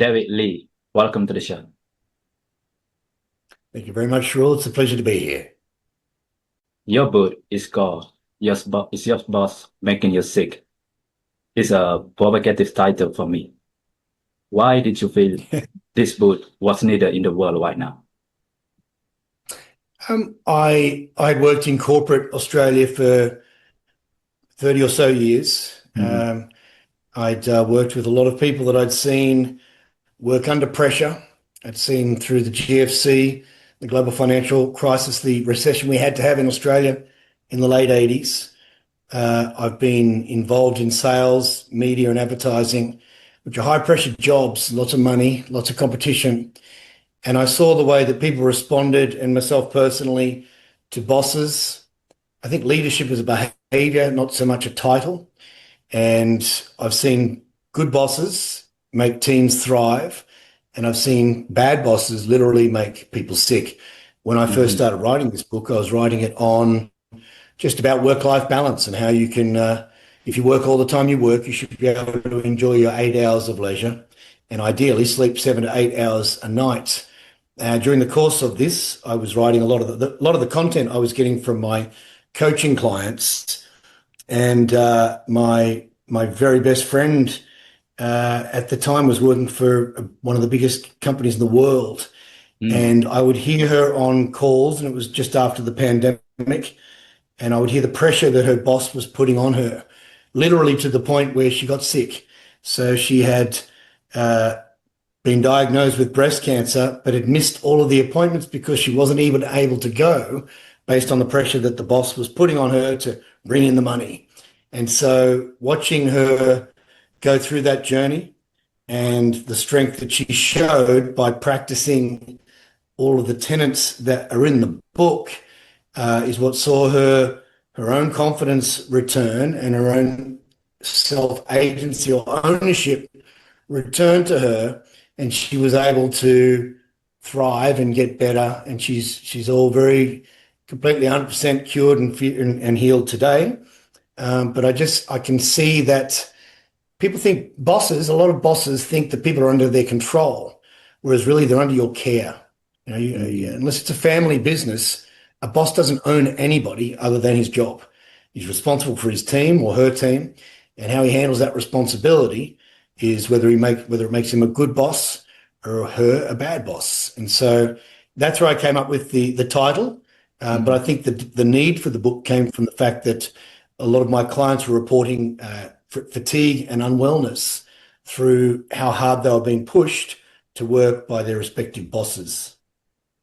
David Lee. Welcome to the show. Thank you very much, Rule. It's a pleasure to be here. Your book is called Is Your Boss Making You Sick? It's a provocative title for me. Why did you feel this book was needed in the world right now? I'd worked in corporate Australia for 30 or so years. I'd worked with a lot of people that I'd seen work under pressure. I'd seen through the GFC, the global financial crisis, the recession we had to have in Australia in the late 80s. I've been involved in sales, media and advertising, which are high-pressure jobs, lots of money, lots of competition. And I saw the way that people responded, and myself personally, to bosses. I think leadership is a behavior, not so much a title. And I've seen good bosses make teams thrive, and I've seen bad bosses literally make people sick. When I first started writing this book, I was writing it on just about work-life balance and how you can, if you work all the time you work, you should be able to enjoy your 8 hours of leisure and ideally sleep 7 to 8 hours a night. During the course of this, I was writing a lot of the content I was getting from my coaching clients, and my very best friend at the time was working for one of the biggest companies in the world, and I would hear her on calls, and it was just after the pandemic, and I would hear the pressure that her boss was putting on her, literally to the point where she got sick. So she had been diagnosed with breast cancer, but had missed all of the appointments because she wasn't even able to go based on the pressure that the boss was putting on her to bring in the money. And so watching her go through that journey and the strength that she showed by practicing all of the tenets that are in the book is what saw her own confidence return and her own self-agency or ownership return to her. And she was able to thrive and get better. And she's all very completely 100% cured and healed today. But I can see that people think a lot of bosses think that people are under their control, whereas really they're under your care. Unless it's a family business, a boss doesn't own anybody other than his job. He's responsible for his team or her team, and how he handles that responsibility is whether it makes him a good boss or her a bad boss. And so that's where I came up with the title. But I think the need for the book came from the fact that a lot of my clients were reporting fatigue and unwellness through how hard they were being pushed to work by their respective bosses.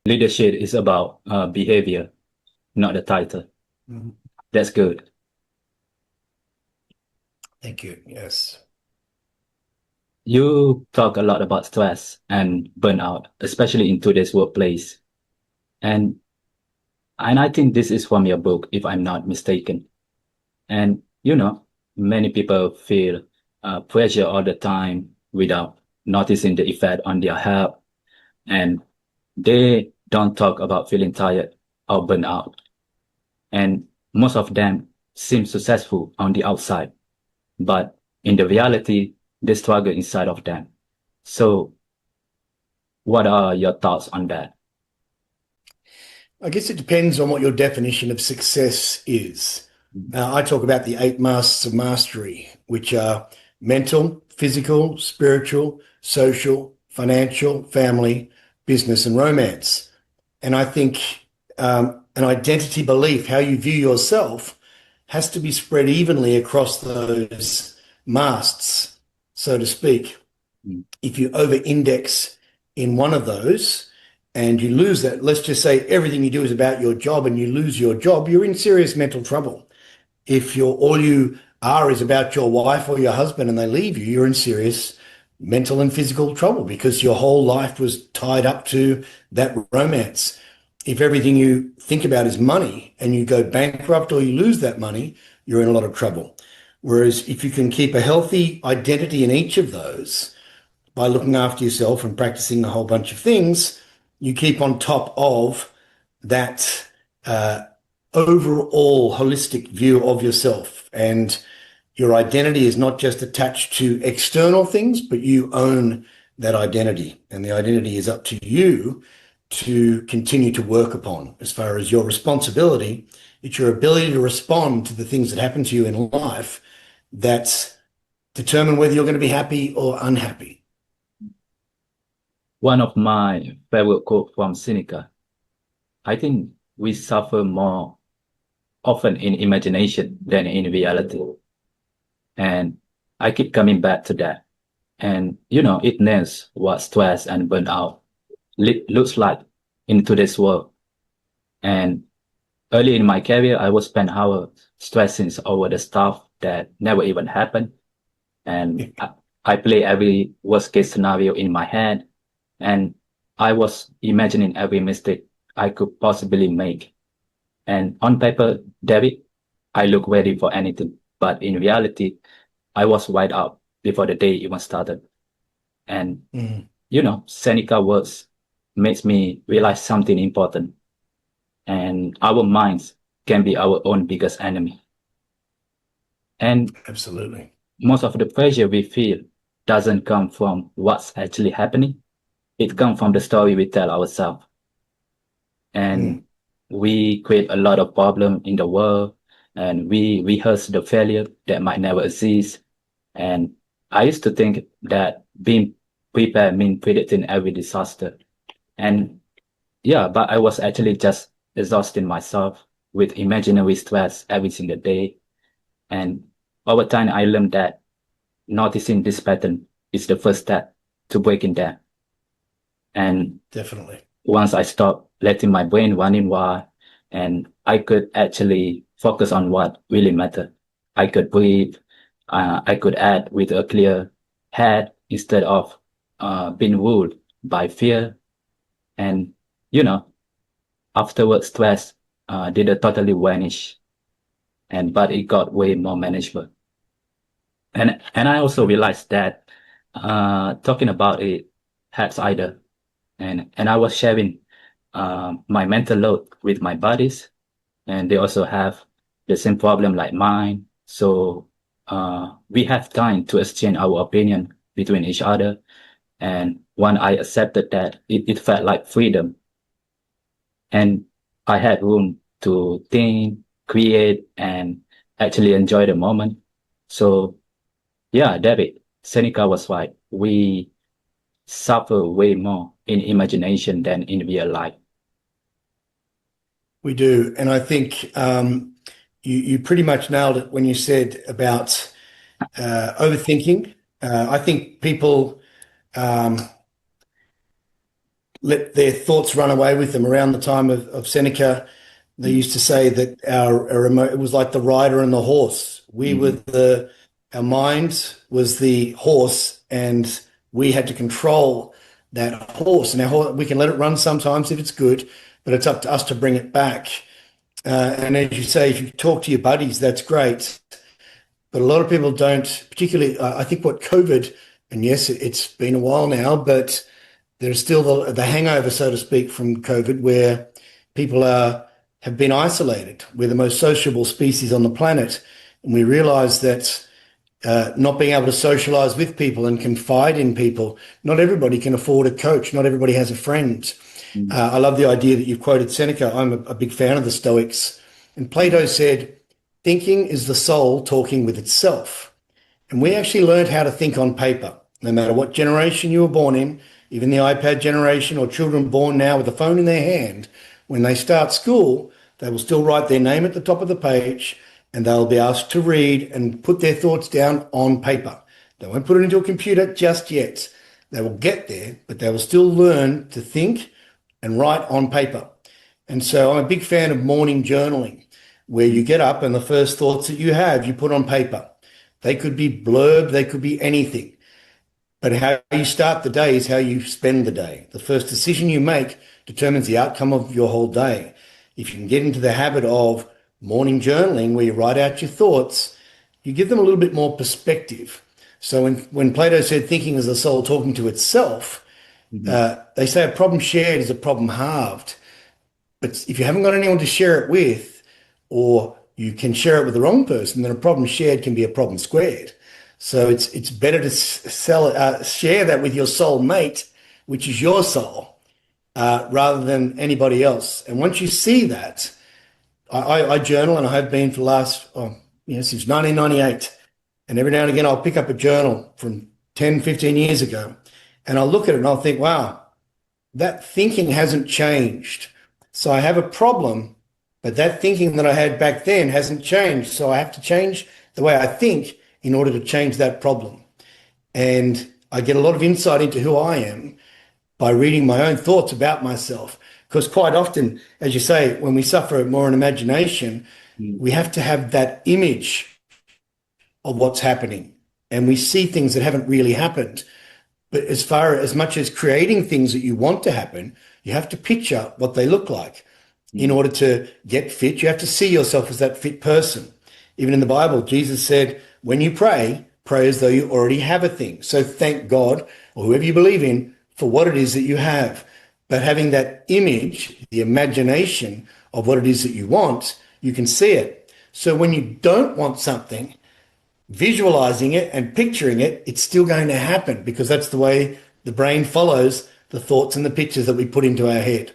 Leadership is about behavior, not the title. That's good. Thank you. Yes. You talk a lot about stress and burnout, especially in today's workplace. And I think this is from your book, if I'm not mistaken. And, many people feel pressure all the time without noticing the effect on their health. And they don't talk about feeling tired or burnout. And most of them seem successful on the outside, but in the reality, they struggle inside of them. So what are your thoughts on that? I guess it depends on what your definition of success is. I talk about the 8 masters of mastery, which are mental, physical, spiritual, social, financial, family, business, and romance. And I think an identity belief, how you view yourself, has to be spread evenly across those masts, so to speak. If you over-index in one of those and you lose that, let's just say everything you do is about your job and you lose your job, you're in serious mental trouble. If all you are is about your wife or your husband and they leave you, you're in serious mental and physical trouble because your whole life was tied up to that romance. If everything you think about is money and you go bankrupt or you lose that money, you're in a lot of trouble. Whereas if you can keep a healthy identity in each of those by looking after yourself and practicing a whole bunch of things, you keep on top of that overall holistic view of yourself. And your identity is not just attached to external things, but you own that identity. And the identity is up to you to continue to work upon. As far as your responsibility, it's your ability to respond to the things that happen to you in life that determine whether you're going to be happy or unhappy. One of my favorite quotes from Seneca, I think we suffer more often in imagination than in reality. And I keep coming back to that. And, it nails what stress and burnout looks like in today's world. And early in my career, I would spend hours stressing over the stuff that never even happened. And I play every worst case scenario in my head. And I was imagining every mistake I could possibly make. And on paper, David, I look ready for anything. But in reality, I was wide out before the day even started. And, Seneca words makes me realize something important. And our minds can be our own biggest enemy. And Absolutely. most of the pressure we feel doesn't come from what's actually happening. It comes from the story we tell ourselves. And we create a lot of problem in the world, and we rehearse the failure that might never exist. And I used to think that being prepared means predicting every disaster. And yeah, but I was actually just exhausting myself with imaginary stress every single day. And over time, I learned that noticing this pattern is the first step to breaking that. And Definitely. once I stopped letting my brain run in wild, and I could actually focus on what really mattered. I could breathe. I could act with a clear head instead of being ruled by fear. And, afterwards, stress didn't totally vanish, but it got way more manageable. And I also realized that talking about it helps either. And I was sharing my mental load with my buddies, and they also have the same problem like mine. So we have time to exchange our opinion between each other. And when I accepted that, it felt like freedom. And I had room to think, create, and actually enjoy the moment. So yeah, David, Seneca was right. We suffer way more in imagination than in real life. We do. And I think you pretty much nailed it when you said about overthinking. I think people let their thoughts run away with them. Around the time of Seneca, they used to say that it was like the rider and the horse. We were our mind was the horse, and we had to control that horse. And we can let it run sometimes if it's good, but it's up to us to bring it back. And as you say, if you talk to your buddies, that's great. But a lot of people don't, particularly, I think what COVID, and yes, it's been a while now, but there's still the hangover, so to speak, from COVID, where people have been isolated. We're the most sociable species on the planet. And we realize that not being able to socialize with people and confide in people, not everybody can afford a coach. Not everybody has a friend. I love the idea that you've quoted Seneca. I'm a big fan of the Stoics. And Plato said, thinking is the soul talking with itself. And we actually learned how to think on paper, no matter what generation you were born in, even the iPad generation or children born now with a phone in their hand. When they start school, they will still write their name at the top of the page, and they'll be asked to read and put their thoughts down on paper. They won't put it into a computer just yet. They will get there, but they will still learn to think and write on paper. And so I'm a big fan of morning journaling, where you get up and the first thoughts that you have, you put on paper. They could be blurb, they could be anything. But how you start the day is how you spend the day. The first decision you make determines the outcome of your whole day. If you can get into the habit of morning journaling, where you write out your thoughts, you give them a little bit more perspective. So when Plato said thinking is the soul talking to itself, they say a problem shared is a problem halved. But if you haven't got anyone to share it with, or you can share it with the wrong person, then a problem shared can be a problem squared. So it's better to share that with your soul mate, which is your soul, rather than anybody else. And once you see that, I journal, and I have been for the last, since 1998. And every now and again, I'll pick up a journal from 10, 15 years ago, and I'll look at it and I'll think, wow, that thinking hasn't changed. So I have a problem, but that thinking that I had back then hasn't changed. So I have to change the way I think in order to change that problem. And I get a lot of insight into who I am by reading my own thoughts about myself. Because quite often, as you say, when we suffer more in imagination, we have to have that image of what's happening, and we see things that haven't really happened. But as much as creating things that you want to happen, you have to picture what they look like. In order to get fit, you have to see yourself as that fit person. Even in the Bible, Jesus said, when you pray, pray as though you already have a thing. So thank God, or whoever you believe in, for what it is that you have. But having that image, the imagination of what it is that you want, you can see it. So when you don't want something, visualizing it and picturing it, it's still going to happen, because that's the way the brain follows the thoughts and the pictures that we put into our head.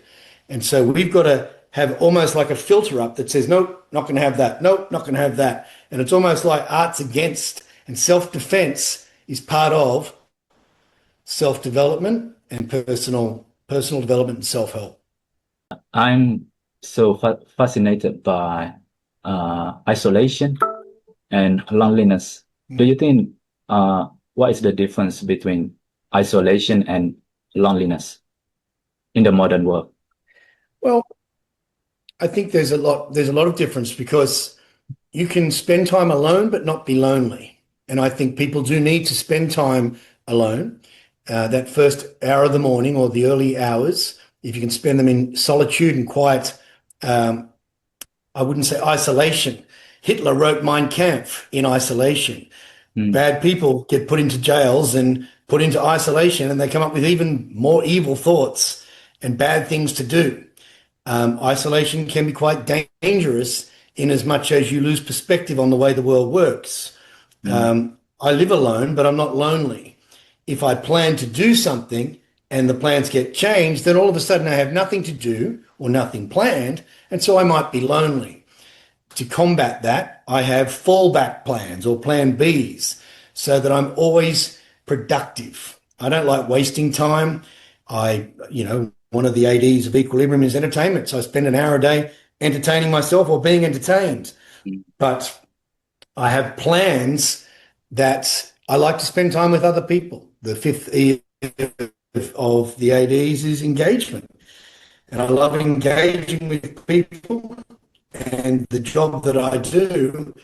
And so we've got to have almost like a filter up that says, nope, not going to have that. Nope, not going to have that. And it's almost like art's against, and self-defense is part of self-development and personal development and self-help. I'm so fascinated by isolation and loneliness. Do you think what is the difference between isolation and loneliness in the modern world? Well, I think there's a lot of difference, because you can spend time alone but not be lonely. And I think people do need to spend time alone. That first hour of the morning, or the early hours, if you can spend them in solitude and quiet, I wouldn't say isolation. Hitler wrote Mein Kampf in isolation. Bad people get put into jails and put into isolation, and they come up with even more evil thoughts and bad things to do. Isolation can be quite dangerous, in as much as you lose perspective on the way the world works. I live alone, but I'm not lonely. If I plan to do something and the plans get changed, then all of a sudden I have nothing to do or nothing planned, and so I might be lonely. To combat that, I have fallback plans, or plan Bs, so that I'm always productive. I don't like wasting time. One of the ADs of equilibrium is entertainment. So I spend an hour a day entertaining myself or being entertained. But I have plans that I like to spend time with other people. The fifth E of the ADs is engagement. And I love engaging with people. And the job that I do,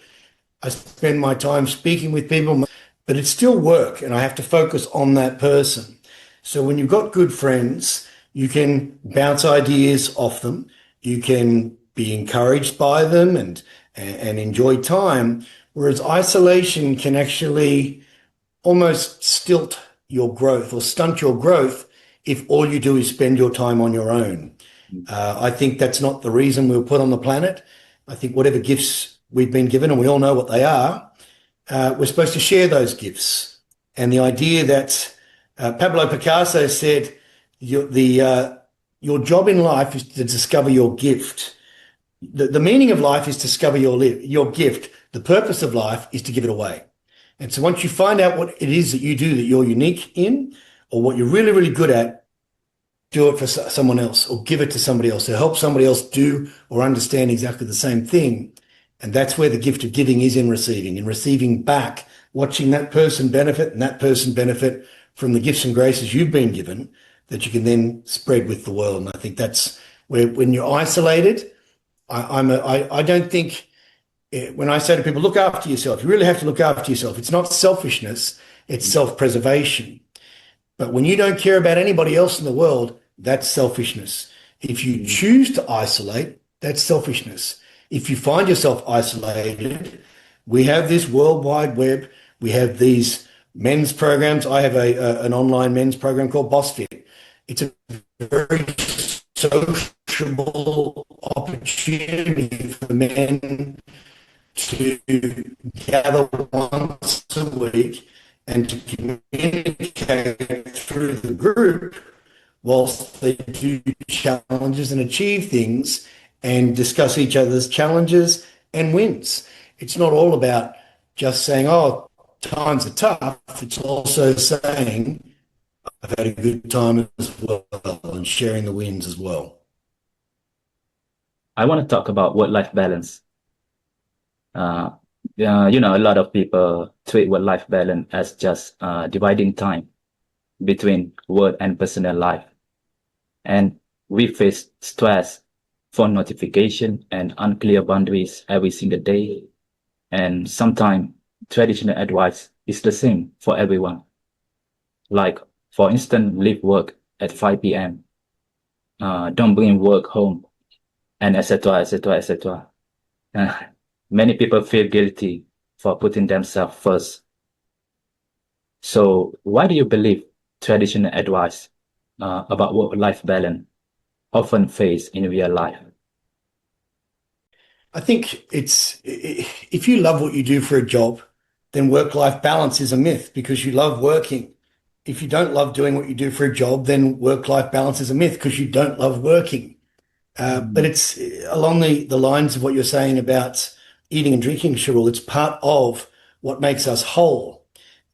I spend my time speaking with people, but it's still work, and I have to focus on that person. So when you've got good friends, you can bounce ideas off them. You can be encouraged by them and enjoy time, whereas isolation can actually almost stilt your growth or stunt your growth if all you do is spend your time on your own. I think that's not the reason we were put on the planet. I think whatever gifts we've been given, and we all know what they are, we're supposed to share those gifts. And the idea that Pablo Picasso said, your job in life is to discover your gift. The meaning of life is to discover your gift. The purpose of life is to give it away. And so once you find out what it is that you do that you're unique in, or what you're really, really good at, do it for someone else, or give it to somebody else, or help somebody else do or understand exactly the same thing. And that's where the gift of giving is, in receiving back, watching that person benefit and that person benefit from the gifts and graces you've been given, that you can then spread with the world. And I think that's where, when you're isolated, I don't think, when I say to people, look after yourself, you really have to look after yourself. It's not selfishness, it's self-preservation. But when you don't care about anybody else in the world, that's selfishness. If you choose to isolate, that's selfishness. If you find yourself isolated, we have this World Wide Web. We have these men's programs. I have an online men's program called BossFit. It's a very sociable opportunity for men to gather once a week and to communicate through the group whilst they do challenges and achieve things and discuss each other's challenges and wins. It's not all about just saying, oh, times are tough. It's also saying, I've had a good time as well, and sharing the wins as well. I want to talk about work-life balance. Uh, a lot of people treat work-life balance as just dividing time between work and personal life. And we face stress, phone notification, and unclear boundaries every single day. And sometimes traditional advice is the same for everyone. Like, for instance, leave work at 5 p.m. Don't bring work home, and etc., etc., etc. Many people feel guilty for putting themselves first. So why do you believe traditional advice about work-life balance often fails in real life? I think it's if you love what you do for a job, then work-life balance is a myth because you love working. If you don't love doing what you do for a job, then work-life balance is a myth because you don't love working. But it's along the lines of what you're saying about eating and drinking, Sharul. It's part of what makes us whole.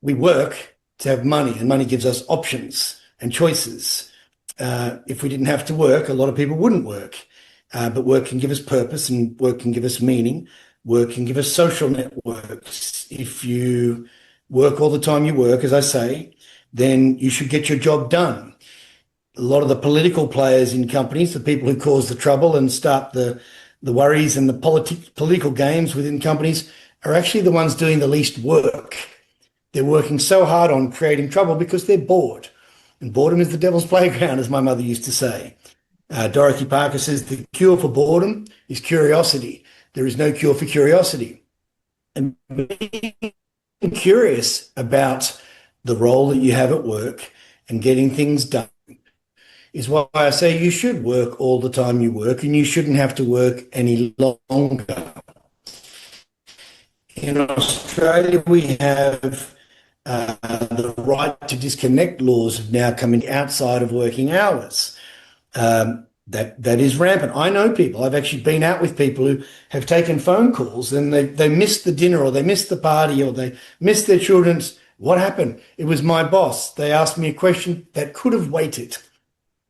We work to have money, and money gives us options and choices. If we didn't have to work, a lot of people wouldn't work. But work can give us purpose, and work can give us meaning. Work can give us social networks. If you work all the time you work, as I say, then you should get your job done. A lot of the political players in companies, the people who cause the trouble and start the worries and the political games within companies, are actually the ones doing the least work. They're working so hard on creating trouble because they're bored. And boredom is the devil's playground, as my mother used to say. Dorothy Parker says the cure for boredom is curiosity. There is no cure for curiosity. And being curious about the role that you have at work and getting things done is why I say you should work all the time you work, and you shouldn't have to work any longer. In Australia, we have the right to disconnect laws have now come in outside of working hours. That is rampant. I know people. I've actually been out with people who have taken phone calls and they missed the dinner, or they missed the party, or they missed their children's. What happened? It was my boss. They asked me a question that could have waited.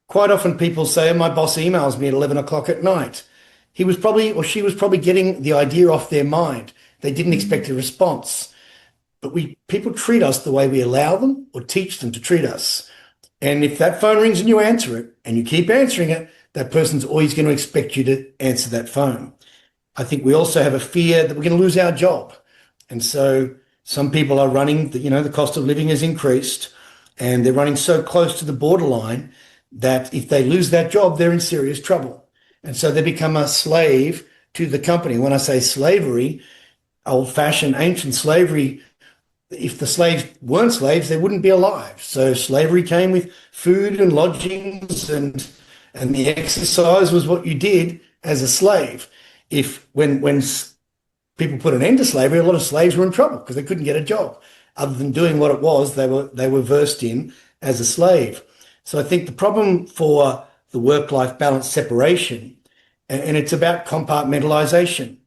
Quite often people say, oh, my boss emails me at 11 o'clock at night. He was probably, or she was probably getting the idea off their mind. They didn't expect a response. But people treat us the way we allow them or teach them to treat us. And if that phone rings and you answer it and you keep answering it, that person's always going to expect you to answer that phone. I think we also have a fear that we're going to lose our job. And so some people are running, the cost of living has increased, and they're running so close to the borderline that if they lose that job, they're in serious trouble. And so they become a slave to the company. When I say slavery, old-fashioned ancient slavery, if the slaves weren't slaves, they wouldn't be alive. So slavery came with food and lodgings, and the exercise was what you did as a slave. When people put an end to slavery, a lot of slaves were in trouble because they couldn't get a job other than doing what it was they were versed in as a slave. So I think the problem for the work-life balance separation, and it's about compartmentalization.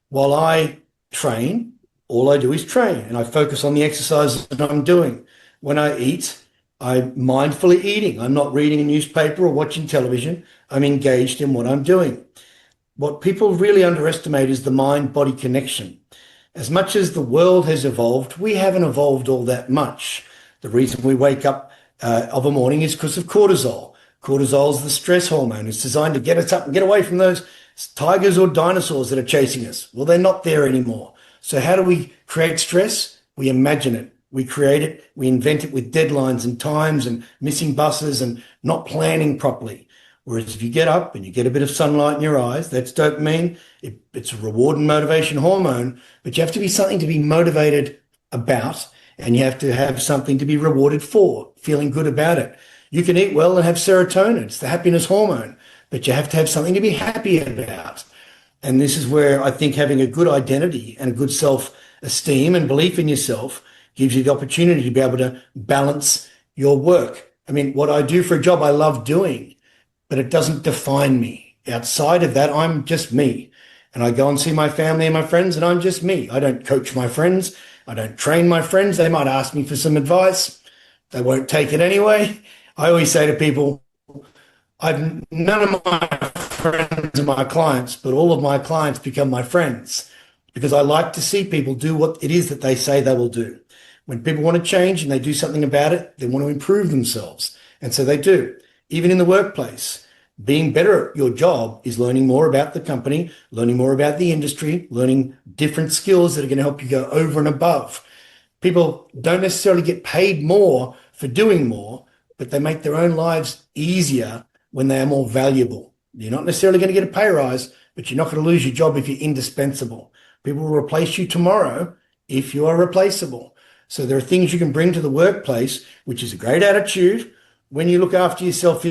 While I train, all I do is train, and I focus on the exercises that I'm doing. When I eat, I'm mindfully eating. I'm not reading a newspaper or watching television. I'm engaged in what I'm doing. What people really underestimate is the mind-body connection. As much as the world has evolved, we haven't evolved all that much. The reason we wake up of a morning is because of cortisol. Cortisol is the stress hormone. It's designed to get us up and get away from those tigers or dinosaurs that are chasing us. Well, they're not there anymore. So how do we create stress? We imagine it. We create it. We invent it with deadlines and times and missing buses and not planning properly. Whereas if you get up and you get a bit of sunlight in your eyes, that's dopamine. It's a reward and motivation hormone, but you have to be something to be motivated about, and you have to have something to be rewarded for, feeling good about it. You can eat well and have serotonin. It's the happiness hormone, but you have to have something to be happy about. And this is where I think having a good identity and a good self-esteem and belief in yourself gives you the opportunity to be able to balance your work. I mean, what I do for a job I love doing, but it doesn't define me. Outside of that, I'm just me. And I go and see my family and my friends, and I'm just me. I don't coach my friends. I don't train my friends. They might ask me for some advice. They won't take it anyway. I always say to people, none of my friends are my clients, but all of my clients become my friends because I like to see people do what it is that they say they will do. When people want to change and they do something about it, they want to improve themselves. And so they do. Even in the workplace, being better at your job is learning more about the company, learning more about the industry, learning different skills that are going to help you go over and above. People don't necessarily get paid more for doing more, but they make their own lives easier when they are more valuable. You're not necessarily going to get a pay rise, but you're not going to lose your job if you're indispensable. People will replace you tomorrow if you are replaceable. So there are things you can bring to the workplace, which is a great attitude when you look after yourself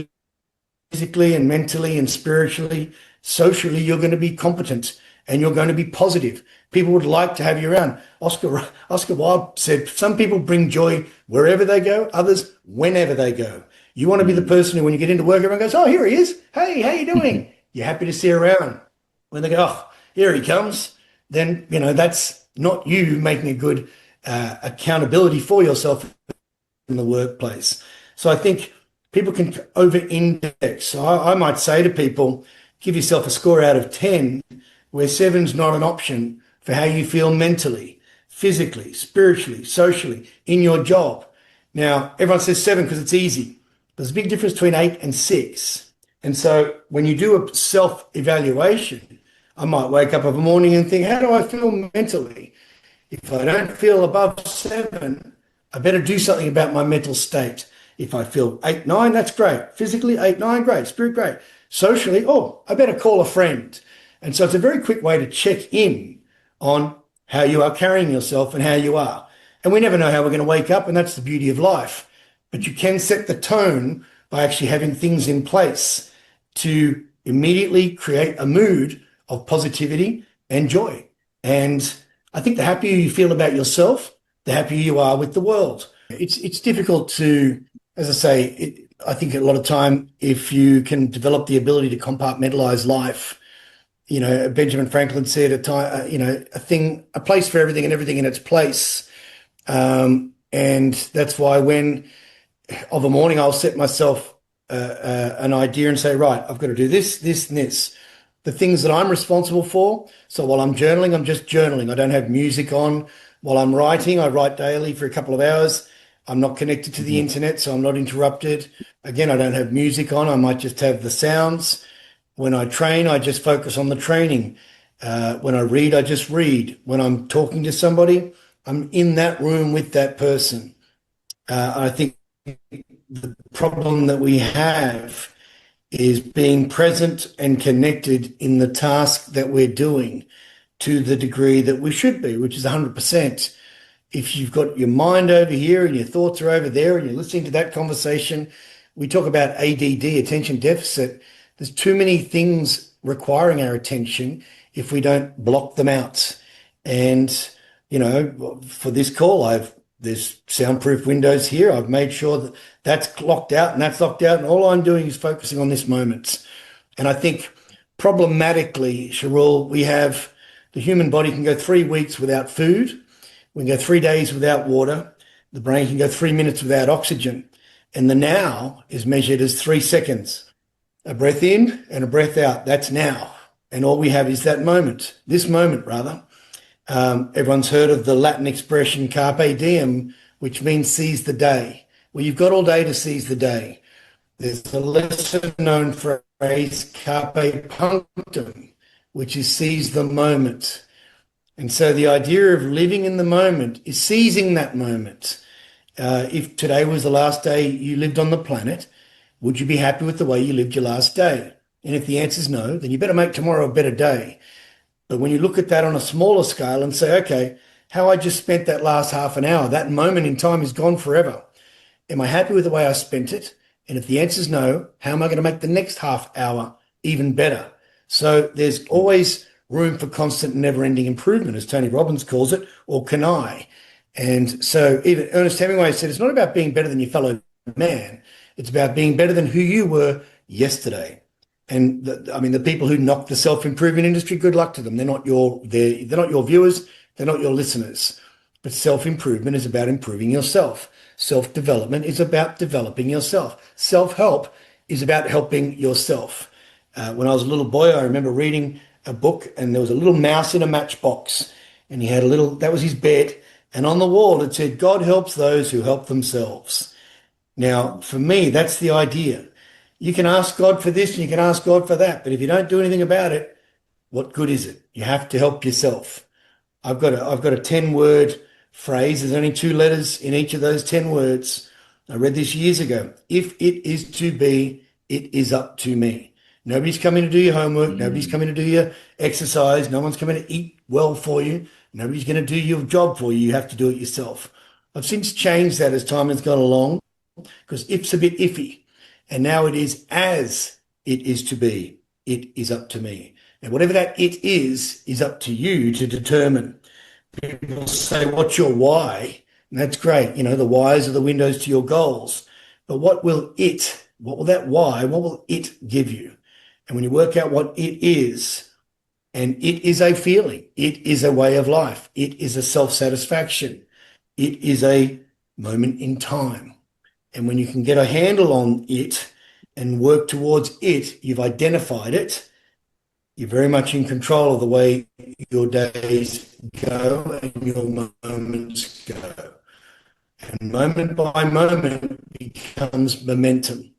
physically and mentally and spiritually. Socially, you're going to be competent and you're going to be positive. People would like to have you around. Oscar Wilde said, some people bring joy wherever they go, others whenever they go. You want to be the person who, when you get into work, everyone goes, oh, here he is. Hey, how you doing? You're happy to see her around. When they go, oh, here he comes, then, that's not you making a good accountability for yourself in the workplace. So I think people can over-index. So I might say to people, give yourself a score out of 10, where 7's not an option for how you feel mentally, physically, spiritually, socially, in your job. Now, everyone says 7 because it's easy. There's a big difference between 8 and 6. And so when you do a self-evaluation, I might wake up of a morning and think, how do I feel mentally? If I don't feel above 7, I better do something about my mental state. If I feel 8, 9, that's great. Physically, 8, 9, great. Spirit, great. Socially, oh, I better call a friend. And so it's a very quick way to check in on how you are carrying yourself and how you are. And we never know how we're going to wake up, and that's the beauty of life. But you can set the tone by actually having things in place to immediately create a mood of positivity and joy. And I think the happier you feel about yourself, the happier you are with the world. It's difficult to, as I say, I think a lot of time, if you can develop the ability to compartmentalize life, Benjamin Franklin said a place for everything and everything in its place. And that's why when of a morning I'll set myself an idea and say, right, I've got to do this, this, and this. The things that I'm responsible for. So while I'm journaling, I'm just journaling. I don't have music on. While I'm writing, I write daily for a couple of hours. I'm not connected to the internet, so I'm not interrupted. Again, I don't have music on. I might just have the sounds. When I train, I just focus on the training. When I read, I just read. When I'm talking to somebody, I'm in that room with that person. I think the problem that we have is being present and connected in the task that we're doing to the degree that we should be, which is 100%. If you've got your mind over here and your thoughts are over there and you're listening to that conversation, we talk about ADD, attention deficit. There's too many things requiring our attention if we don't block them out. And, for this call, there's soundproof windows here. I've made sure that that's locked out and that's locked out. And all I'm doing is focusing on this moment. And I think problematically, Sharul, we have the human body can go 3 weeks without food. We can go 3 days without water. The brain can go 3 minutes without oxygen. And the now is measured as 3 seconds. A breath in and a breath out. That's now. And all we have is that moment, this moment rather. Everyone's heard of the Latin expression carpe diem, which means seize the day. Well, you've got all day to seize the day. There's a lesser known phrase, carpe punctum, which is seize the moment. And so the idea of living in the moment is seizing that moment. If today was the last day you lived on the planet, would you be happy with the way you lived your last day? And if the answer is no, then you better make tomorrow a better day. But when you look at that on a smaller scale and say, okay, how I just spent that last half an hour, that moment in time is gone forever. Am I happy with the way I spent it? And if the answer is no, how am I going to make the next half hour even better? So there's always room for constant, never-ending improvement, as Tony Robbins calls it, or can I? And so even Ernest Hemingway said, it's not about being better than your fellow man. It's about being better than who you were yesterday. And the people who knock the self-improvement industry, good luck to them. They're not your viewers. They're not your listeners. But self-improvement is about improving yourself. Self-development is about developing yourself. Self-help is about helping yourself. When I was a little boy, I remember reading a book, and there was a little mouse in a matchbox, and he had that was his bed. And on the wall, it said, God helps those who help themselves. Now, for me, that's the idea. You can ask God for this and you can ask God for that, but if you don't do anything about it, what good is it? You have to help yourself. I've got a 10-word phrase. There's only 2 letters in each of those 10 words. I read this years ago. If it is to be, it is up to me. Nobody's coming to do your homework. Nobody's coming to do your exercise. No one's coming to eat well for you. Nobody's going to do your job for you. You have to do it yourself. I've since changed that as time has gone along, because if's a bit iffy. And now it is as it is to be. It is up to me. And whatever that it is up to you to determine. People say, what's your why? And that's great. The whys are the windows to your goals. But what will that why, what will it give you? And when you work out what it is, and it is a feeling, it is a way of life, it is a self-satisfaction, it is a moment in time. And when you can get a handle on it and work towards it, you've identified it, you're very much in control of the way your days go and your moments go. And moment by moment becomes momentum.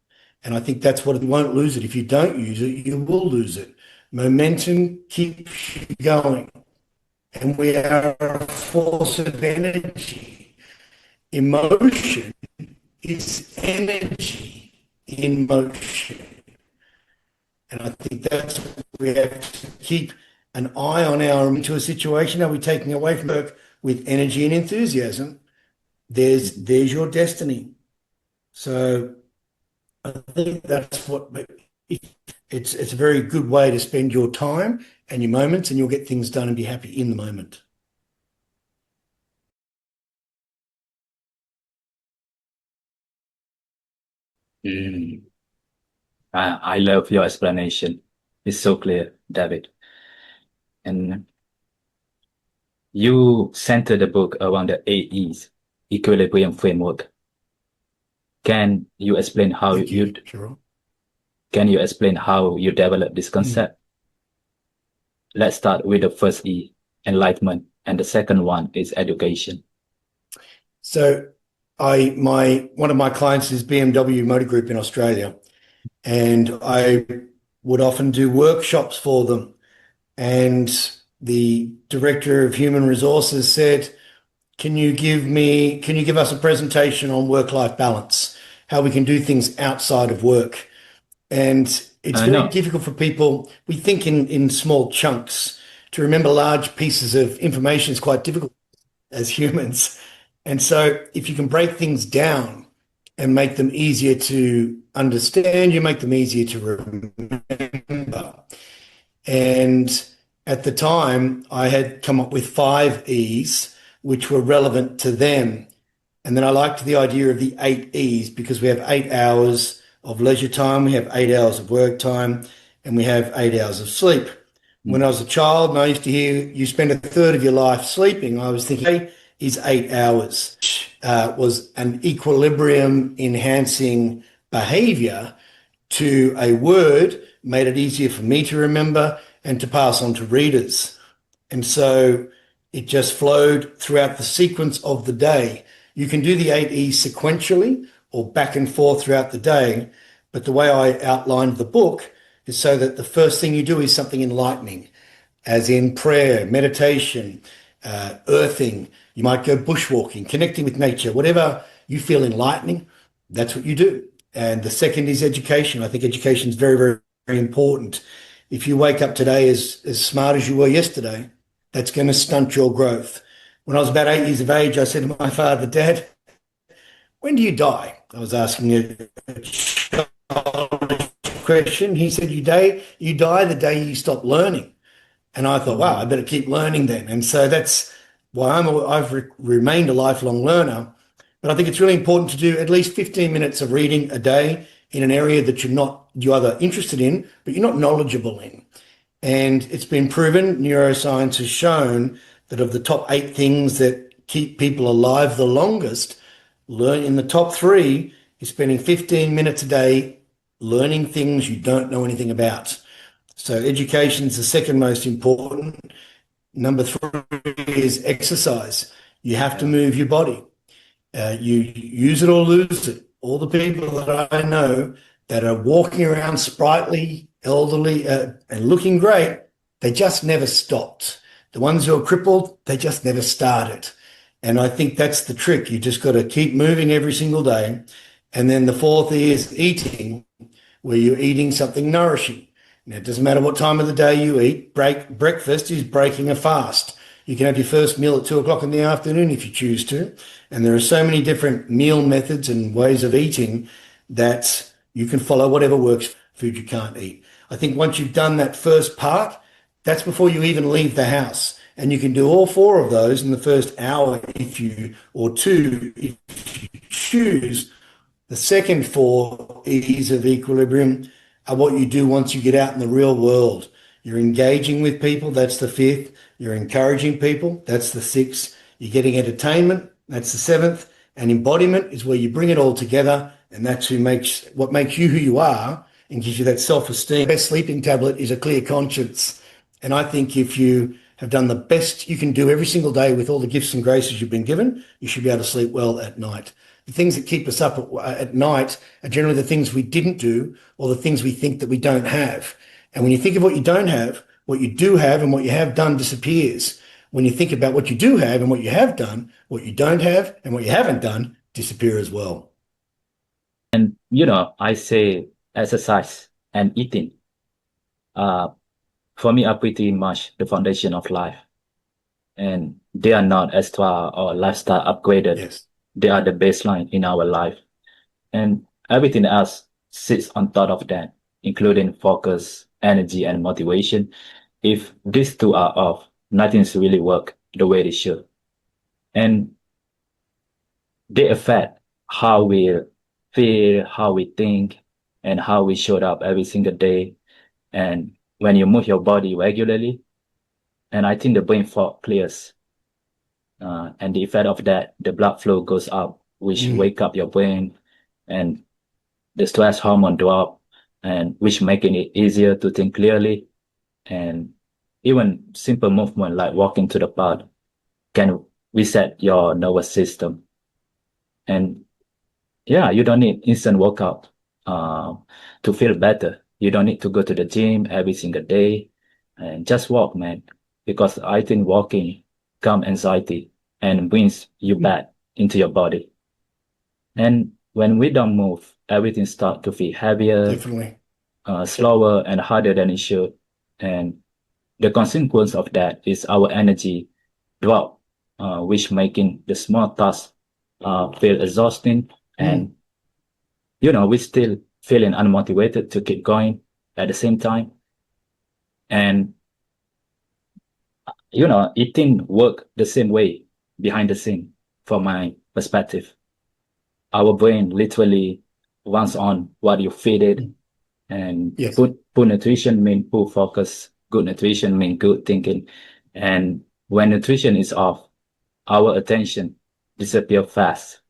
And I think that's what, you won't lose it. If you don't use it, you will lose it. Momentum keeps you going. And we are a force of energy. Emotion is energy in motion. And I think that's what we have to keep an eye on into a situation. Are we taking away from work with energy and enthusiasm? There's your destiny. So I think that's what it's a very good way to spend your time and your moments, and you'll get things done and be happy in the moment. Mm. I love your explanation. It's so clear, David. And you center the book around the 8 E's, equilibrium framework. Can you explain how Sure. Can you explain how you developed this concept? Let's start with the first E, enlightenment, and the second one is education. So one of my clients is BMW Motor Group in Australia, and I would often do workshops for them. And the director of human resources said, can you give us a presentation on work-life balance, how we can do things outside of work? And it's very difficult for people. We think in small chunks. To remember large pieces of information is quite difficult as humans. And so if you can break things down and make them easier to understand, you make them easier to remember. And at the time, I had come up with 5 E's, which were relevant to them. And then I liked the idea of the 8 E's, because we have 8 hours of leisure time, we have 8 hours of work time, and we have 8 hours of sleep. When I was a child and I used to hear you spend a third of your life sleeping, I was thinking, hey, is 8 hours, was an equilibrium enhancing behavior to a word, made it easier for me to remember and to pass on to readers. And so it just flowed throughout the sequence of the day. You can do the 8 E's sequentially or back and forth throughout the day, but the way I outlined the book is so that the first thing you do is something enlightening, as in prayer, meditation, earthing. You might go bushwalking, connecting with nature, whatever you feel enlightening, that's what you do. And the second is education. I think education is very, very, very important. If you wake up today as smart as you were yesterday, that's going to stunt your growth. When I was about 8 years of age, I said to my father, Dad, when do you die? I was asking a childish question. He said, you die the day you stop learning. And I thought, wow, I better keep learning then. And so that's why I've remained a lifelong learner. But I think it's really important to do at least 15 minutes of reading a day in an area that you're either interested in, but you're not knowledgeable in. And it's been proven, neuroscience has shown that of the top 8 things that keep people alive the longest, learn in the top 3 is spending 15 minutes a day learning things you don't know anything about. So education is the second most important. Number 3 is exercise. You have to move your body. You use it or lose it. All the people that I know that are walking around sprightly, elderly, and looking great, they just never stopped. The ones who are crippled, they just never started. And I think that's the trick. You just got to keep moving every single day. And then the 4th is eating, where you're eating something nourishing. Now, it doesn't matter what time of the day you eat. Breakfast is breaking a fast. You can have your first meal at 2 o'clock in the afternoon if you choose to. And there are so many different meal methods and ways of eating that you can follow whatever works. Food you can't eat. I think once you've done that first part, that's before you even leave the house. And you can do all 4 of those in the first hour or 2 if you choose. The second 4 E's of equilibrium are what you do once you get out in the real world. You're engaging with people, that's the 5th. You're encouraging people, that's the 6th. You're getting entertainment, that's the 7th. And embodiment is where you bring it all together, and that's what makes you who you are and gives you that self-esteem. The best sleeping tablet is a clear conscience. And I think if you have done the best you can do every single day with all the gifts and graces you've been given, you should be able to sleep well at night. The things that keep us up at night are generally the things we didn't do or the things we think that we don't have. And when you think of what you don't have, what you do have and what you have done disappears. When you think about what you do have and what you have done, what you don't have and what you haven't done disappear as well. And, I say exercise and eating, for me, are pretty much the foundation of life. And they are not extra or lifestyle upgraded. Yes. They are the baseline in our life. And everything else sits on top of that, including focus, energy, and motivation. If these 2 are off, nothing's really work the way they should. And they affect how we feel, how we think, and how we show up every single day. And when you move your body regularly, and I think the brain fog clears. And the effect of that, the blood flow goes up, which wake up your brain, and the stress hormone drop, and which making it easier to think clearly. And even simple movement like walking to the park can reset your nervous system. And yeah, you don't need instant workout to feel better. You don't need to go to the gym every single day, and just walk, man. Because I think walking calm anxiety and brings you back into your body. And when we don't move, everything starts to feel heavier, Definitely. slower, and harder than it should. And the consequence of that is our energy drop, which making the small tasks feel exhausting. And, we still feeling unmotivated to keep going at the same time. And, eating work the same way behind the scene from my perspective. Our brain literally runs on what you feed it. And Yes. Good nutrition means poor focus. Good nutrition means good thinking. And when nutrition is off, our attention disappears fast.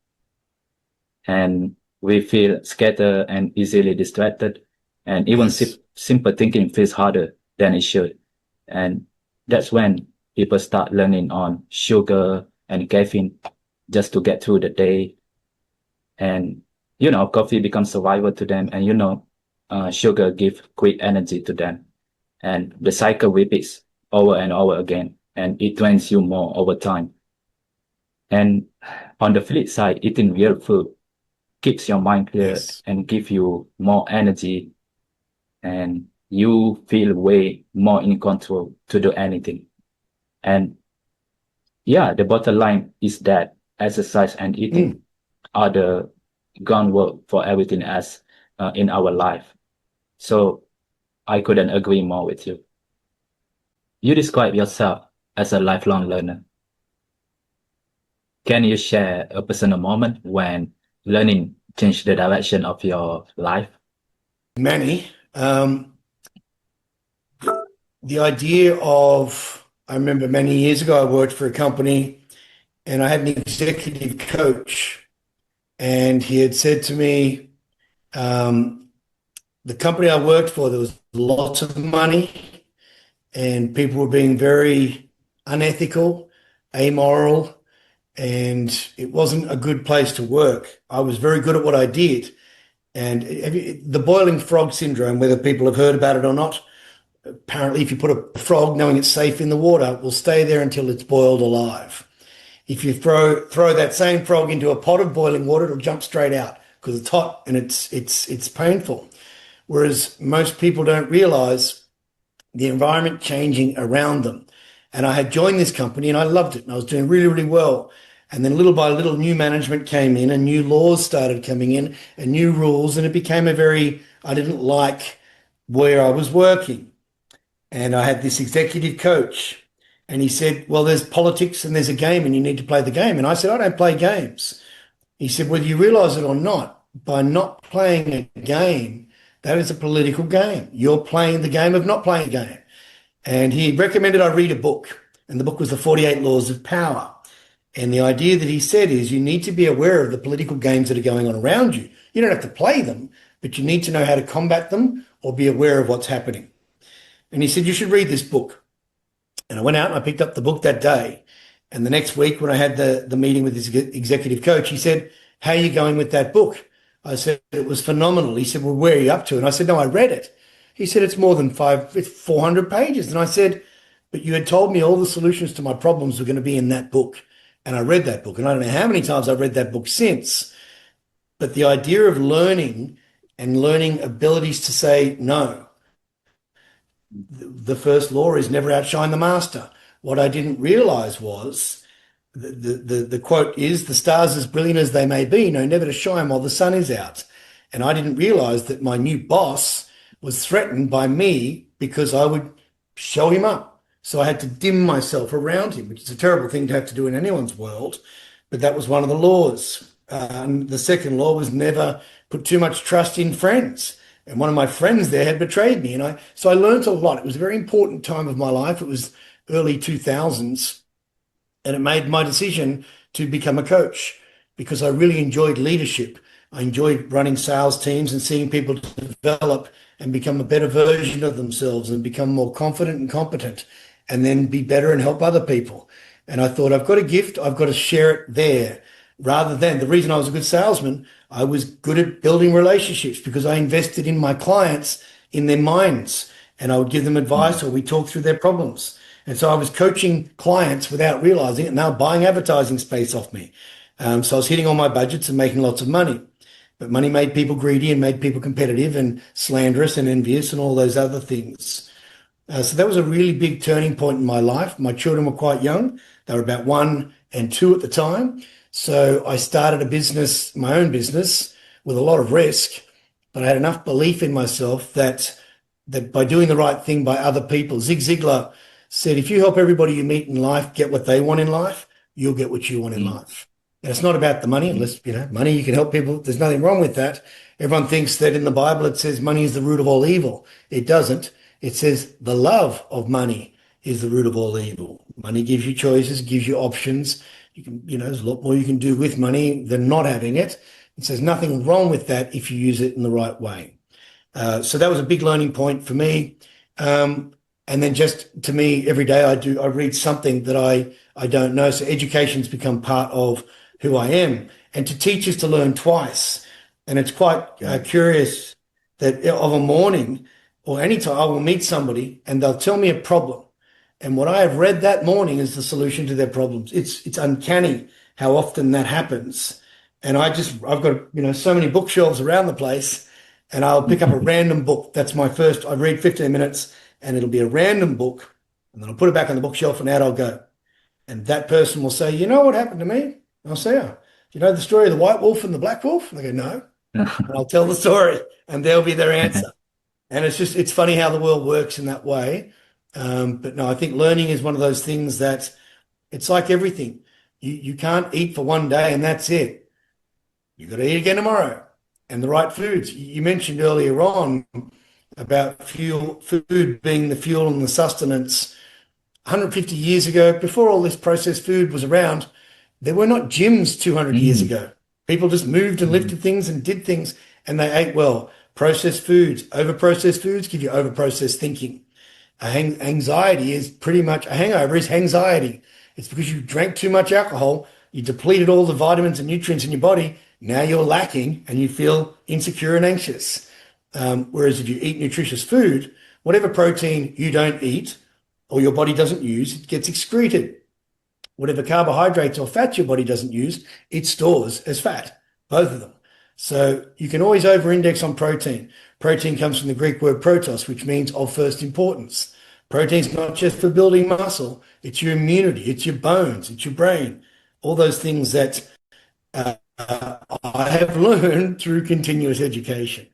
And we feel scattered and easily distracted. And even simple thinking feels harder than it should. And that's when people start learning on sugar and caffeine just to get through the day. And, coffee becomes survival to them. And, sugar gives quick energy to them. And the cycle repeats over and over again. And it drains you more over time. And on the flip side, eating real food keeps your mind clear and give you more energy. And you feel way more in control to do anything. And yeah, the bottom line is that exercise and eating are the groundwork for everything else in our life. So I couldn't agree more with you. You describe yourself as a lifelong learner. Can you share a personal moment when learning changed the direction of your life? Many. The idea of, I remember many years ago, I worked for a company and I had an executive coach, and he had said to me, um, the company I worked for, there was lots of money and people were being very unethical, amoral, and it wasn't a good place to work. I was very good at what I did. And the boiling frog syndrome, whether people have heard about it or not, apparently, if you put a frog, knowing it's safe in the water, it will stay there until it's boiled alive. If you throw that same frog into a pot of boiling water, it'll jump straight out because it's hot and it's painful. Whereas most people don't realize the environment changing around them. And I had joined this company and I loved it and I was doing really, really well. And then little by little, new management came in and new laws started coming in and new rules. And it became I didn't like where I was working. And I had this executive coach and he said, well, there's politics and there's a game and you need to play the game. And I said, I don't play games. He said, whether you realize it or not, by not playing a game, that is a political game. You're playing the game of not playing a game. And he recommended I read a book, and the book was The 48 Laws of Power. And the idea that he said is you need to be aware of the political games that are going on around you. You don't have to play them, but you need to know how to combat them or be aware of what's happening. And he said, you should read this book. And I went out and I picked up the book that day. And the next week when I had the meeting with his executive coach, he said, how are you going with that book? I said, it was phenomenal. He said, well, where are you up to? And I said, no, I read it. He said, it's 400 pages. And I said, but you had told me all the solutions to my problems were going to be in that book. And I read that book. And I don't know how many times I've read that book since. But the idea of learning and learning abilities to say no. The first law is never outshine the master. What I didn't realize was the quote is, the stars as brilliant as they may be know never to shine while the sun is out. And I didn't realize that my new boss was threatened by me because I would show him up. So I had to dim myself around him, which is a terrible thing to have to do in anyone's world. But that was one of the laws. And the second law was never put too much trust in friends. And one of my friends there had betrayed me. So I learned a lot. It was a very important time of my life. It was early 2000s. And it made my decision to become a coach because I really enjoyed leadership. I enjoyed running sales teams and seeing people develop and become a better version of themselves and become more confident and competent and then be better and help other people. And I thought, I've got a gift, I've got to share it there. Rather than, the reason I was a good salesman, I was good at building relationships because I invested in my clients, in their minds, and I would give them advice or we talked through their problems. And so I was coaching clients without realizing it, and they were buying advertising space off me. So I was hitting all my budgets and making lots of money. But money made people greedy and made people competitive and slanderous and envious and all those other things. So that was a really big turning point in my life. My children were quite young. They were about 1 and 2 at the time. So I started a business, my own business, with a lot of risk, but I had enough belief in myself that by doing the right thing by other people, Zig Ziglar said, if you help everybody you meet in life get what they want in life, you'll get what you want in life. And it's not about the money, unless, money, you can help people. There's nothing wrong with that. Everyone thinks that in the Bible it says money is the root of all evil. It doesn't. It says the love of money is the root of all evil. Money gives you choices, gives you options. You can, there's a lot more you can do with money than not having it. It says nothing wrong with that if you use it in the right way. So that was a big learning point for me. And then just to me, every day I read something that I don't know. So education's become part of who I am. And to teach is to learn twice. And it's quite curious that of a morning or any time I will meet somebody and they'll tell me a problem. And what I have read that morning is the solution to their problems. It's uncanny how often that happens. And I've got, so many bookshelves around the place, and I'll pick up a random book. That's my first, I read 15 minutes and it'll be a random book, and then I'll put it back on the bookshelf and out I'll go. And that person will say, you know what happened to me? And I'll say, oh, you know the story of the white wolf and the black wolf? And they go, no. And I'll tell the story and there'll be their answer. And it's funny how the world works in that way. But no, I think learning is one of those things that it's like everything. You can't eat for one day and that's it. You've got to eat again tomorrow. And the right foods. You mentioned earlier on about food being the fuel and the sustenance. 150 years ago, before all this processed food was around, there were not gyms 200 years Mm, ago. People just moved and mm, lifted things and did things and they ate well. Processed foods, over processed foods give you over processed thinking. Anxiety is pretty much a hangover is anxiety. It's because you drank too much alcohol, you depleted all the vitamins and nutrients in your body. Now you're lacking and you feel insecure and anxious. Whereas if you eat nutritious food, whatever protein you don't eat or your body doesn't use, it gets excreted. Whatever carbohydrates or fat your body doesn't use, it stores as fat, both of them. So you can always over-index on protein. Protein comes from the Greek word protos, which means of first importance. Protein's not just for building muscle, it's your immunity, it's your bones, it's your brain, all those things that I have learned through continuous education.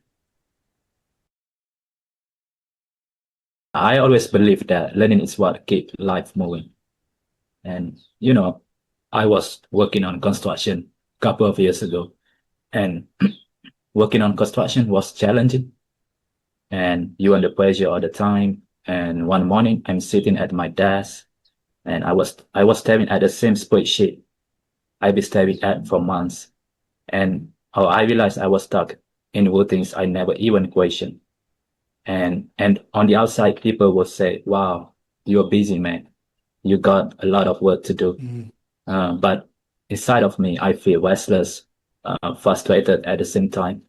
I always believe that learning is what keeps life moving. And, I was working on construction a couple of years ago, and working on construction was challenging, and you under pressure all the time. And one morning, I'm sitting at my desk, and I was staring at the same spreadsheet I've been staring at for months. And I realized I was stuck in routines I never even questioned. And on the outside, people will say, "Wow, you're busy, man. You got a lot of work to do." Mm, But inside of me, I feel restless, frustrated at the same time.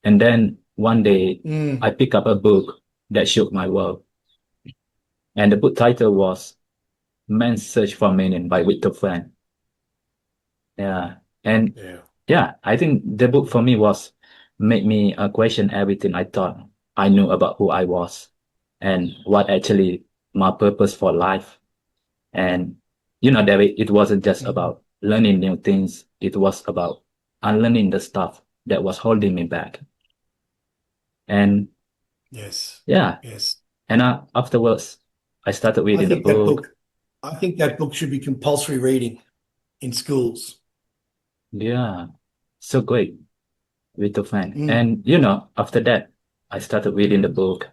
And then one day, mm, I pick up a book that shook my world. And the book title was Man's Search for Meaning by Victor Frank. Yeah. And yeah. yeah, I think the book for me was made me question everything I thought I knew about who I was and what actually my purpose for life. And David, it wasn't just Mhm. about learning new things. It was about unlearning the stuff that was holding me back. And Yes. yeah, Yes. and afterwards, I started I reading the think that book. book, I think that book should be compulsory reading in schools. Yeah, so great with the fan. Mm, And after that, I started reading the book,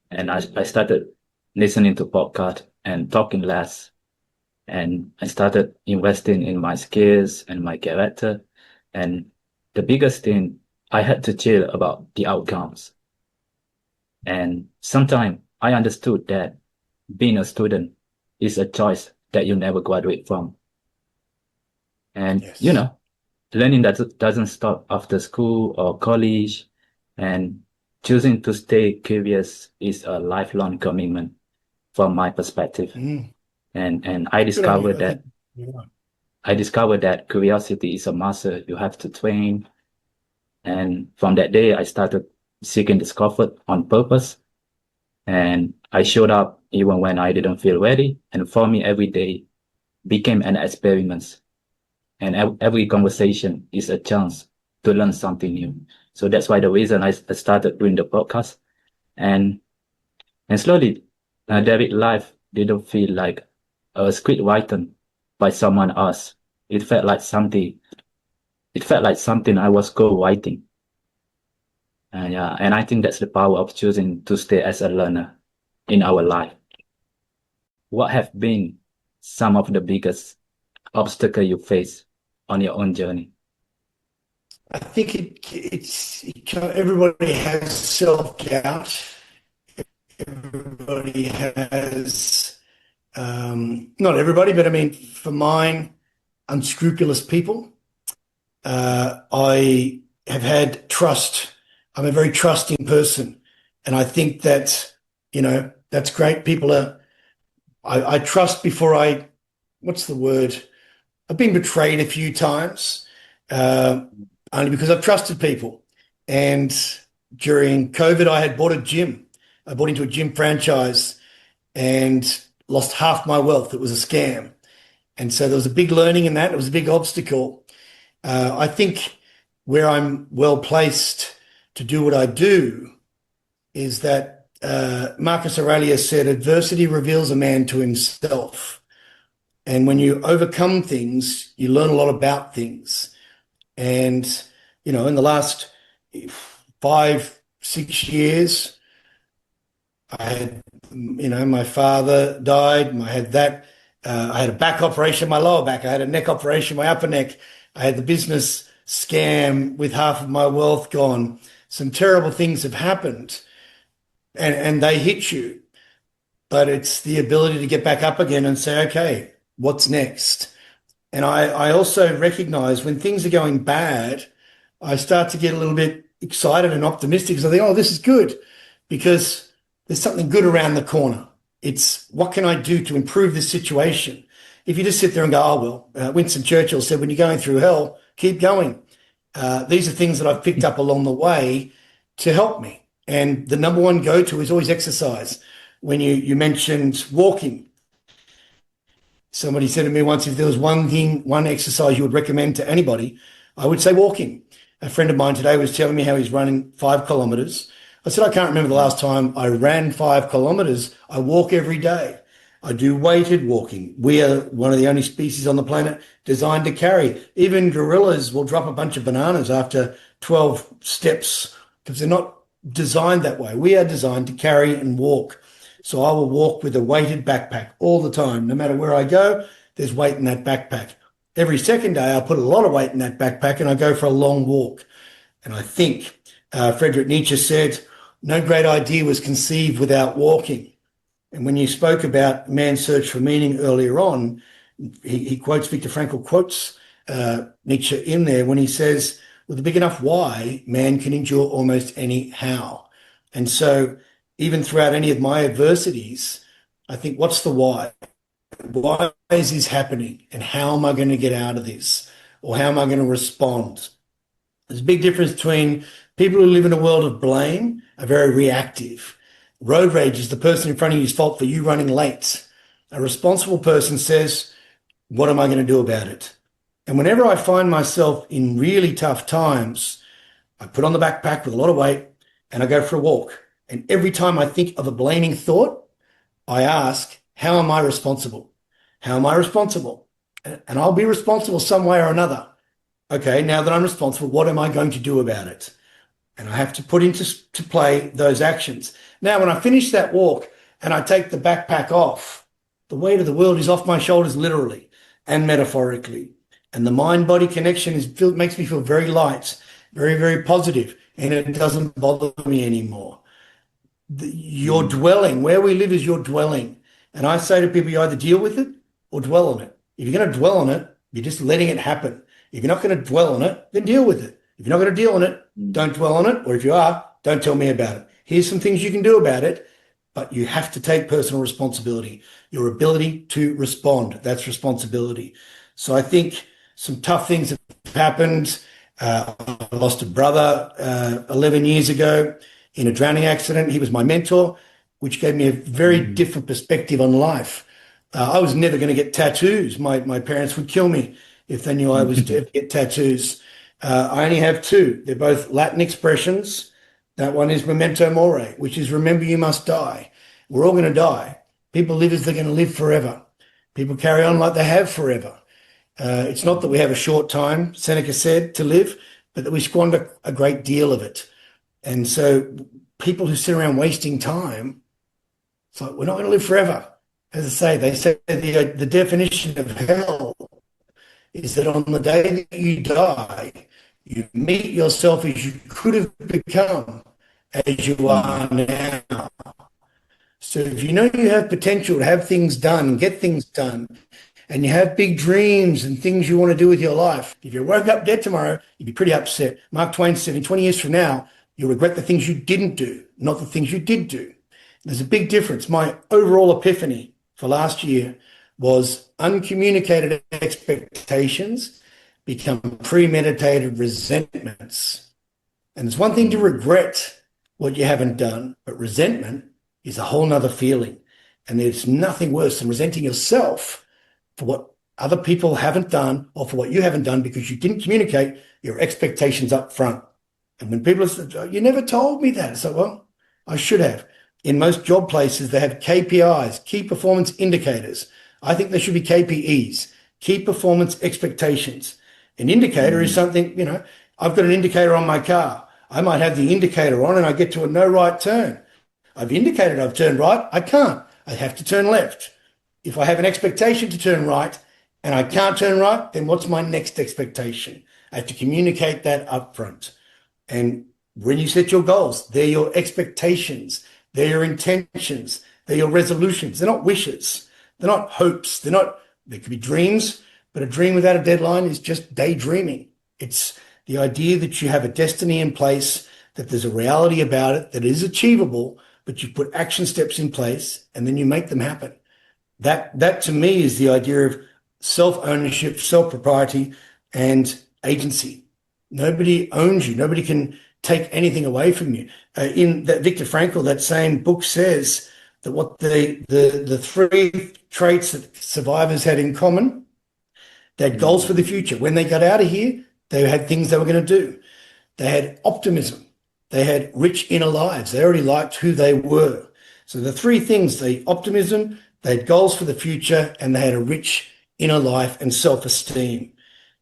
and I started listening to podcast and talking less. And I started investing in my skills and my character. And the biggest thing, I had to chill about the outcomes. And sometimes I understood that being a student is a choice that you never graduate from. And, yes. learning that doesn't stop after school or college. And choosing to stay curious is a lifelong commitment from my perspective. Mm, And I good on discovered you. I that think you're right. curiosity is a muscle you have to train. And from that day, I started seeking discomfort on purpose. And I showed up even when I didn't feel ready. And for me, every day became an experiment. And every conversation is a chance to learn something new. So that's why the reason I started doing the podcast. And slowly, David life didn't feel like a script written by someone else. It felt like something. It felt like something I was co-writing. Yeah, and I think that's the power of choosing to stay as a learner in our life. What have been some of the biggest obstacle you face on your own journey? I think everybody has self-doubt. Everybody has, not everybody, but I mean, for mine, unscrupulous people. I have had trust. I'm a very trusting person. And I think that, that's great. I trust before what's the word? I've been betrayed a few times, uh, only because I've trusted people. And during COVID, I had bought a gym. I bought into a gym franchise and lost half my wealth. It was a scam. And so there was a big learning in that. It was a big obstacle. I think where I'm well placed to do what I do is that Marcus Aurelius said, adversity reveals a man to himself. And when you overcome things, you learn a lot about things. And, in the last 5, 6 years, I had, my father died. I had that. I had a back operation, my lower back. I had a neck operation, my upper neck. I had the business scam with half of my wealth gone. Some terrible things have happened, and they hit you. But it's the ability to get back up again and say, okay, what's next? And I also recognize when things are going bad, I start to get a little bit excited and optimistic because I think, oh, this is good because there's something good around the corner. It's what can I do to improve this situation? If you just sit there and go, oh, well, Winston Churchill said, when you're going through hell, keep going. These are things that I've picked up along the way to help me. And the number one go-to is always exercise. When you mentioned walking, somebody said to me once, if there was one exercise you would recommend to anybody, I would say walking. A friend of mine today was telling me how he's running 5 kilometers. I said, I can't remember the last time I ran 5 kilometers. I walk every day. I do weighted walking. We are one of the only species on the planet designed to carry. Even gorillas will drop a bunch of bananas after 12 steps because they're not designed that way. We are designed to carry and walk. So I will walk with a weighted backpack all the time. No matter where I go, there's weight in that backpack. Every second day, I put a lot of weight in that backpack and I go for a long walk. And I think Friedrich Nietzsche said, no great idea was conceived without walking. And when you spoke about man's search for meaning earlier on, he quotes, Viktor Frankl quotes Nietzsche in there when he says, with a big enough why, man can endure almost any how. And so even throughout any of my adversities, I think, what's the why? Why is this happening? And how am I going to get out of this? Or how am I going to respond? There's a big difference between people who live in a world of blame are very reactive. Road rage is the person in front of you's fault for you running late. A responsible person says, what am I going to do about it? And whenever I find myself in really tough times, I put on the backpack with a lot of weight and I go for a walk. And every time I think of a blaming thought, I ask, how am I responsible? How am I responsible? And I'll be responsible some way or another. Okay, now that I'm responsible, what am I going to do about it? And I have to put into play those actions. Now, when I finish that walk and I take the backpack off, the weight of the world is off my shoulders, literally and metaphorically. And the mind-body connection makes me feel very light, very, very positive, and it doesn't bother me anymore. Your dwelling, where we live is your dwelling. And I say to people, you either deal with it or dwell on it. If you're going to dwell on it, you're just letting it happen. If you're not going to dwell on it, then deal with it. If you're not going to deal on it, don't dwell on it. Or if you are, don't tell me about it. Here's some things you can do about it, but you have to take personal responsibility. Your ability to respond, that's responsibility. So I think some tough things have happened. I lost a brother 11 years ago in a drowning accident. He was my mentor, which gave me a very different perspective on life. I was never going to get tattoos. My parents would kill me if they knew I was to get tattoos. I only have 2. They're both Latin expressions. That one is memento mori, which is remember you must die. We're all going to die. People live as they're going to live forever. People carry on like they have forever. It's not that we have a short time, Seneca said, to live, but that we squander a great deal of it. And so people who sit around wasting time, it's like, we're not going to live forever. As I say, they say the definition of hell is that on the day that you die, you meet yourself as you could have become as you are now. So if you know you have potential to have things done and get things done, and you have big dreams and things you want to do with your life, if you woke up dead tomorrow, you'd be pretty upset. Mark Twain said, in 20 years from now, you'll regret the things you didn't do, not the things you did do. There's a big difference. My overall epiphany for last year was uncommunicated expectations become premeditated resentments. And it's one thing to regret what you haven't done, but resentment is a whole nother feeling. And there's nothing worse than resenting yourself for what other people haven't done or for what you haven't done because you didn't communicate your expectations up front. And when people say, oh, you never told me that. So, well, I should have. In most job places, they have KPIs, key performance indicators. I think there should be KPEs, key performance expectations. An indicator is Mm, something, I've got an indicator on my car. I might have the indicator on and I get to a no right turn. I've indicated I've turned right. I can't. I have to turn left. If I have an expectation to turn right and I can't turn right, then what's my next expectation? I have to communicate that upfront. And when you set your goals, they're your expectations, they're your intentions, they're your resolutions. They're not wishes, they're not hopes, they could be dreams, but a dream without a deadline is just daydreaming. It's the idea that you have a destiny in place, that there's a reality about it, that is achievable, but you put action steps in place and then you make them happen. That to me is the idea of self-ownership, self-propriety, and agency. Nobody owns you. Nobody can take anything away from you. In that Viktor Frankl, that same book says that what the three traits that survivors had in common, they had goals for the future. When they got out of here, they had things they were going to do. They had optimism. They had rich inner lives. They already liked who they were. So the three things, the optimism, they had goals for the future, and they had a rich inner life and self-esteem.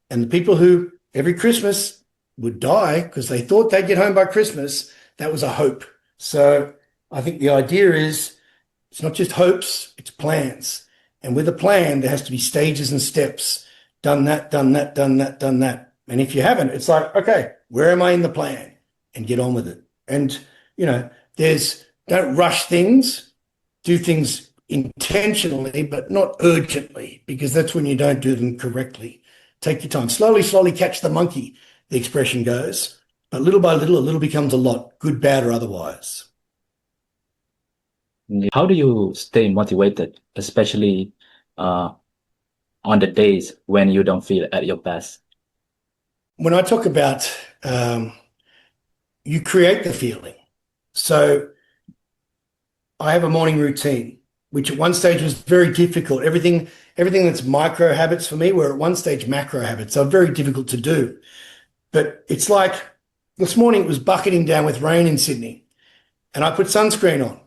And the people who every Christmas would die because they thought they'd get home by Christmas, that was a hope. So I think the idea is it's not just hopes, it's plans. And with a plan, there has to be stages and steps. Done that, done that, done that, done that. And if you haven't, it's like, okay, where am I in the plan? And get on with it. And, don't rush things, do things intentionally, but not urgently, because that's when you don't do them correctly. Take your time. Slowly, slowly catch the monkey, the expression goes. But little by little, a little becomes a lot, good, bad, or otherwise. how do you stay motivated, especially on the days when you don't feel at your best? When I talk about you create the feeling. So I have a morning routine, which at one stage was very difficult. Everything that's micro habits for me were at one stage macro habits. So very difficult to do. But it's like this morning it was bucketing down with rain in Sydney and I put sunscreen on.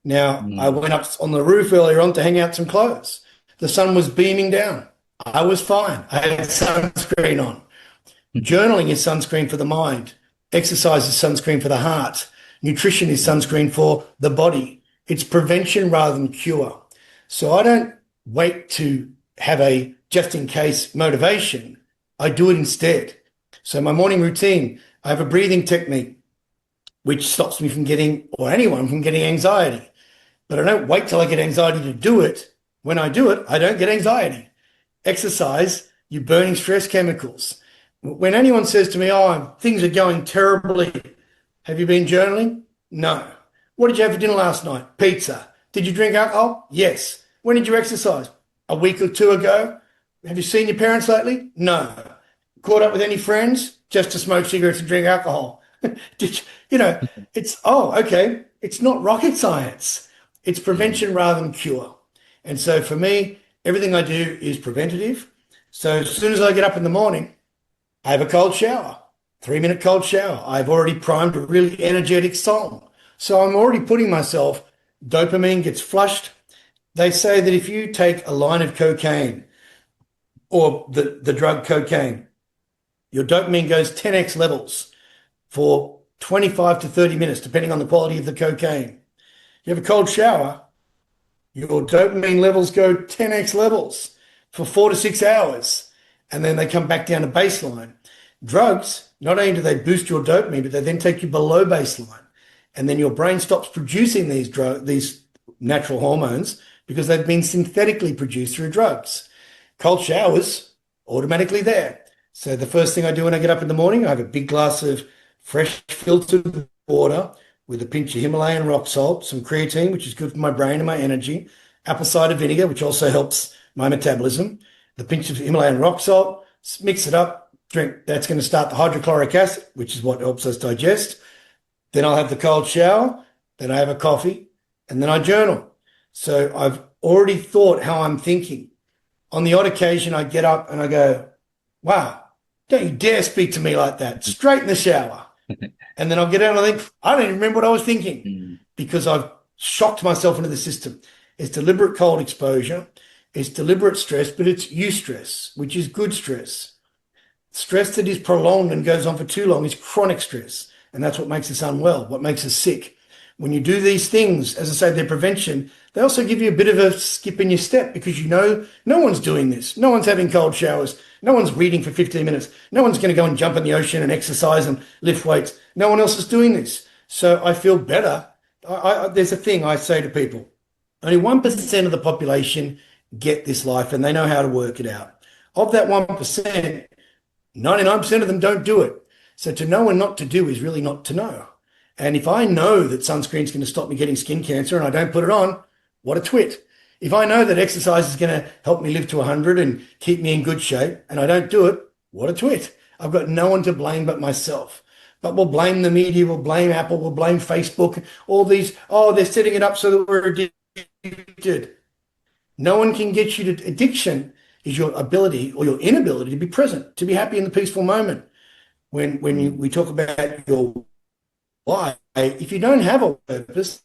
Now, I went up on the roof earlier on to hang out some clothes. The sun was beaming down. I was fine. I had sunscreen on. Journaling is sunscreen for the mind. Exercise is sunscreen for the heart. Nutrition is sunscreen for the body. It's prevention rather than cure. So I don't wait to have a just in case motivation. I do it instead. So my morning routine, I have a breathing technique which stops me from getting, or anyone from getting, anxiety. But I don't wait till I get anxiety to do it. When I do it, I don't get anxiety. Exercise, you're burning stress chemicals. When anyone says to me, oh, things are going terribly, have you been journaling? No. What did you have for dinner last night? Pizza. Did you drink alcohol? Yes. When did you exercise? A week or two ago. Have you seen your parents lately? No. Caught up with any friends? Just to smoke cigarettes and drink alcohol. It's, okay. It's not rocket science. It's prevention rather than cure. And so for me, everything I do is preventative. So as soon as I get up in the morning, I have a cold shower, 3-minute cold shower. I've already primed a really energetic song. So I'm already putting myself, dopamine gets flushed. They say that if you take a line of cocaine or the drug cocaine, your dopamine goes 10x levels for 25 to 30 minutes, depending on the quality of the cocaine. You have a cold shower, your dopamine levels go 10x levels for 4 to 6 hours, and then they come back down to baseline. Drugs, not only do they boost your dopamine, but they then take you below baseline. And then your brain stops producing these natural hormones because they've been synthetically produced through drugs. Cold showers, automatically there. So the first thing I do when I get up in the morning, I have a big glass of fresh filtered water with a pinch of Himalayan rock salt, some creatine, which is good for my brain and my energy, apple cider vinegar, which also helps my metabolism, the pinch of Himalayan rock salt, mix it up, drink. That's going to start the hydrochloric acid, which is what helps us digest. Then I'll have the cold shower, then I have a coffee, and then I journal. So I've already thought how I'm thinking. On the odd occasion, I get up and I go, wow, don't you dare speak to me like that. Straight in the shower. And then I'll get out and I think, I don't even remember what I was thinking. because I've shocked myself into the system. It's deliberate cold exposure, it's deliberate stress, but it's eustress, which is good stress. Stress that is prolonged and goes on for too long is chronic stress, and that's what makes us unwell, what makes us sick. When you do these things, as I say, they're prevention, they also give you a bit of a skip in your step because you know no one's doing this. No one's having cold showers. No one's reading for 15 minutes. No one's going to go and jump in the ocean and exercise and lift weights. No one else is doing this. So I feel better. There's a thing I say to people. Only 1% of the population get this life and they know how to work it out. Of that 1%, 99% of them don't do it. So to know and not to do is really not to know. And if I know that sunscreen's going to stop me getting skin cancer and I don't put it on, what a twit. If I know that exercise is going to help me live to 100 and keep me in good shape and I don't do it, what a twit. I've got no one to blame but myself. But we'll blame the media, we'll blame Apple, we'll blame Facebook, all these, oh, they're setting it up so that we're addicted. No one can get you to addiction is your ability or your inability to be present, to be happy in the peaceful moment. When we talk about your why, if you don't have a purpose,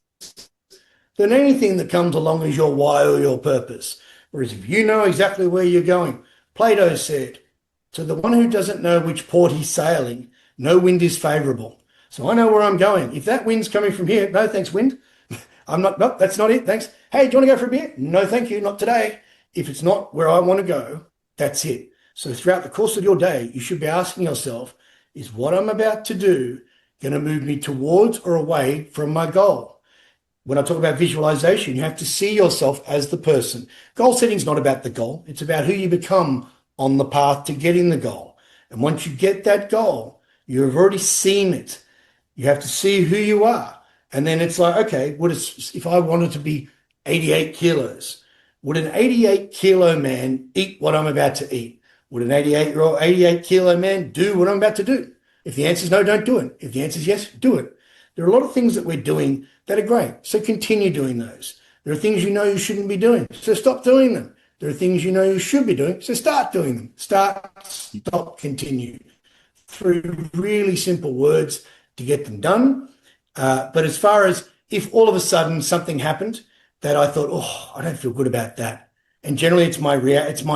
then anything that comes along is your why or your purpose. Whereas if you know exactly where you're going, Plato said, to the one who doesn't know which port he's sailing, no wind is favorable. So I know where I'm going. If that wind's coming from here, no thanks, wind. I'm not, no, that's not it, thanks. Hey, do you want to go for a beer? No, thank you, not today. If it's not where I want to go, that's it. So throughout the course of your day, you should be asking yourself, is what I'm about to do going to move me towards or away from my goal? When I talk about visualization, you have to see yourself as the person. Goal setting is not about the goal. It's about who you become on the path to getting the goal. And once you get that goal, you've already seen it. You have to see who you are. And then it's like, okay, if I wanted to be 88 kilos, would an 88 kilo man eat what I'm about to eat? Would an 88 kilo man do what I'm about to do? If the answer is no, don't do it. If the answer is yes, do it. There are a lot of things that we're doing that are great. So continue doing those. There are things you know you shouldn't be doing. So stop doing them. There are things you know you should be doing. So start doing them. Start, stop, continue. Through really simple words to get them done. But as far as if all of a sudden something happened that I thought, oh, I don't feel good about that. And generally it's my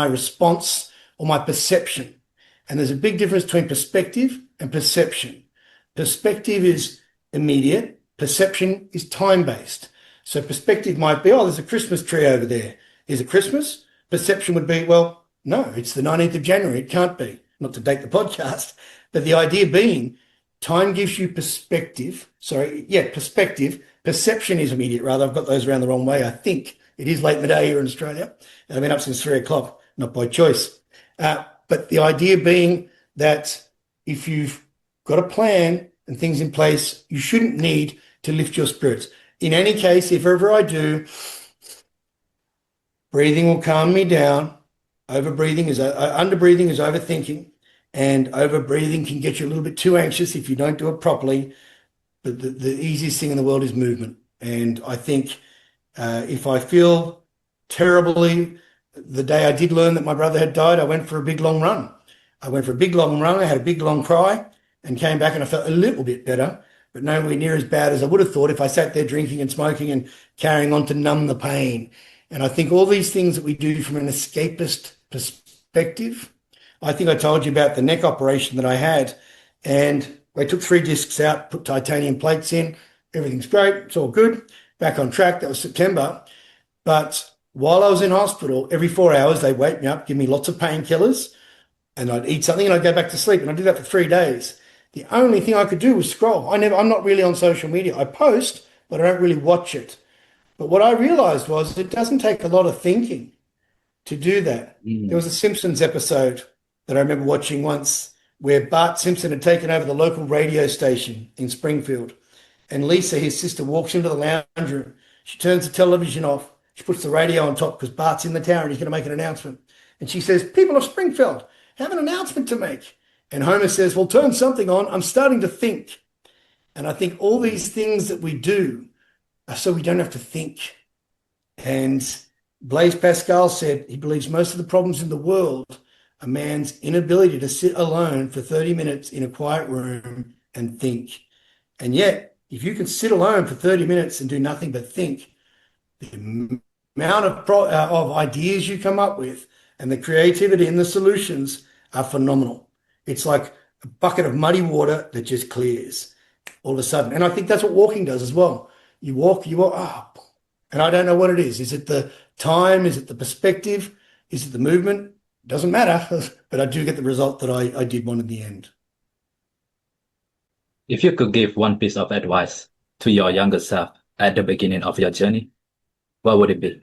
response or my perception. And there's a big difference between perspective and perception. Perspective is immediate. Perception is time-based. So perspective might be, oh, there's a Christmas tree over there. Is it Christmas? Perception would be, well, no, it's the 19th of January. It can't be. Not to date the podcast, but the idea being time gives you perspective. Perspective. Perception is immediate, rather. I've got those around the wrong way. I think it is late in the day here in Australia. And I've been up since 3 o'clock, not by choice. But the idea being that if you've got a plan and things in place, you shouldn't need to lift your spirits. In any case, if ever I do, breathing will calm me down. Underbreathing is overthinking, and overbreathing can get you a little bit too anxious if you don't do it properly. But the easiest thing in the world is movement. And I think if I feel terribly, the day I did learn that my brother had died, I went for a big long run. I had a big long cry and came back and I felt a little bit better, but nowhere near as bad as I would have thought if I sat there drinking and smoking and carrying on to numb the pain. And I think all these things that we do from an escapist perspective, I think I told you about the neck operation that I had, and they took 3 discs out, put titanium plates in, everything's great, it's all good, back on track. That was September. But while I was in hospital, every 4 hours, they'd wake me up, give me lots of painkillers, and I'd eat something and I'd go back to sleep. And I did that for 3 days. The only thing I could do was scroll. I'm not really on social media. I post, but I don't really watch it. But what I realized was it doesn't take a lot of thinking to do that. There was a Simpsons episode that I remember watching once where Bart Simpson had taken over the local radio station in Springfield. And Lisa, his sister, walks into the lounge room. She turns the television off. She puts the radio on top because Bart's in the town and he's going to make an announcement. And she says, "People of Springfield, have an announcement to make." And Homer says, "Well, turn something on. I'm starting to think." And I think all these things that we do are so we don't have to think. And Blaise Pascal said he believes most of the problems in the world are man's inability to sit alone for 30 minutes in a quiet room and think. And yet If you can sit alone for 30 minutes and do nothing but think, the amount of ideas you come up with and the creativity and the solutions are phenomenal. It's like a bucket of muddy water that just clears all of a sudden. And I think that's what walking does as well. You walk, and I don't know what it is. Is it the time? Is it the perspective? Is it the movement? Doesn't matter, but I do get the result that I did want in the end. If you could give one piece of advice to your younger self at the beginning of your journey, what would it be?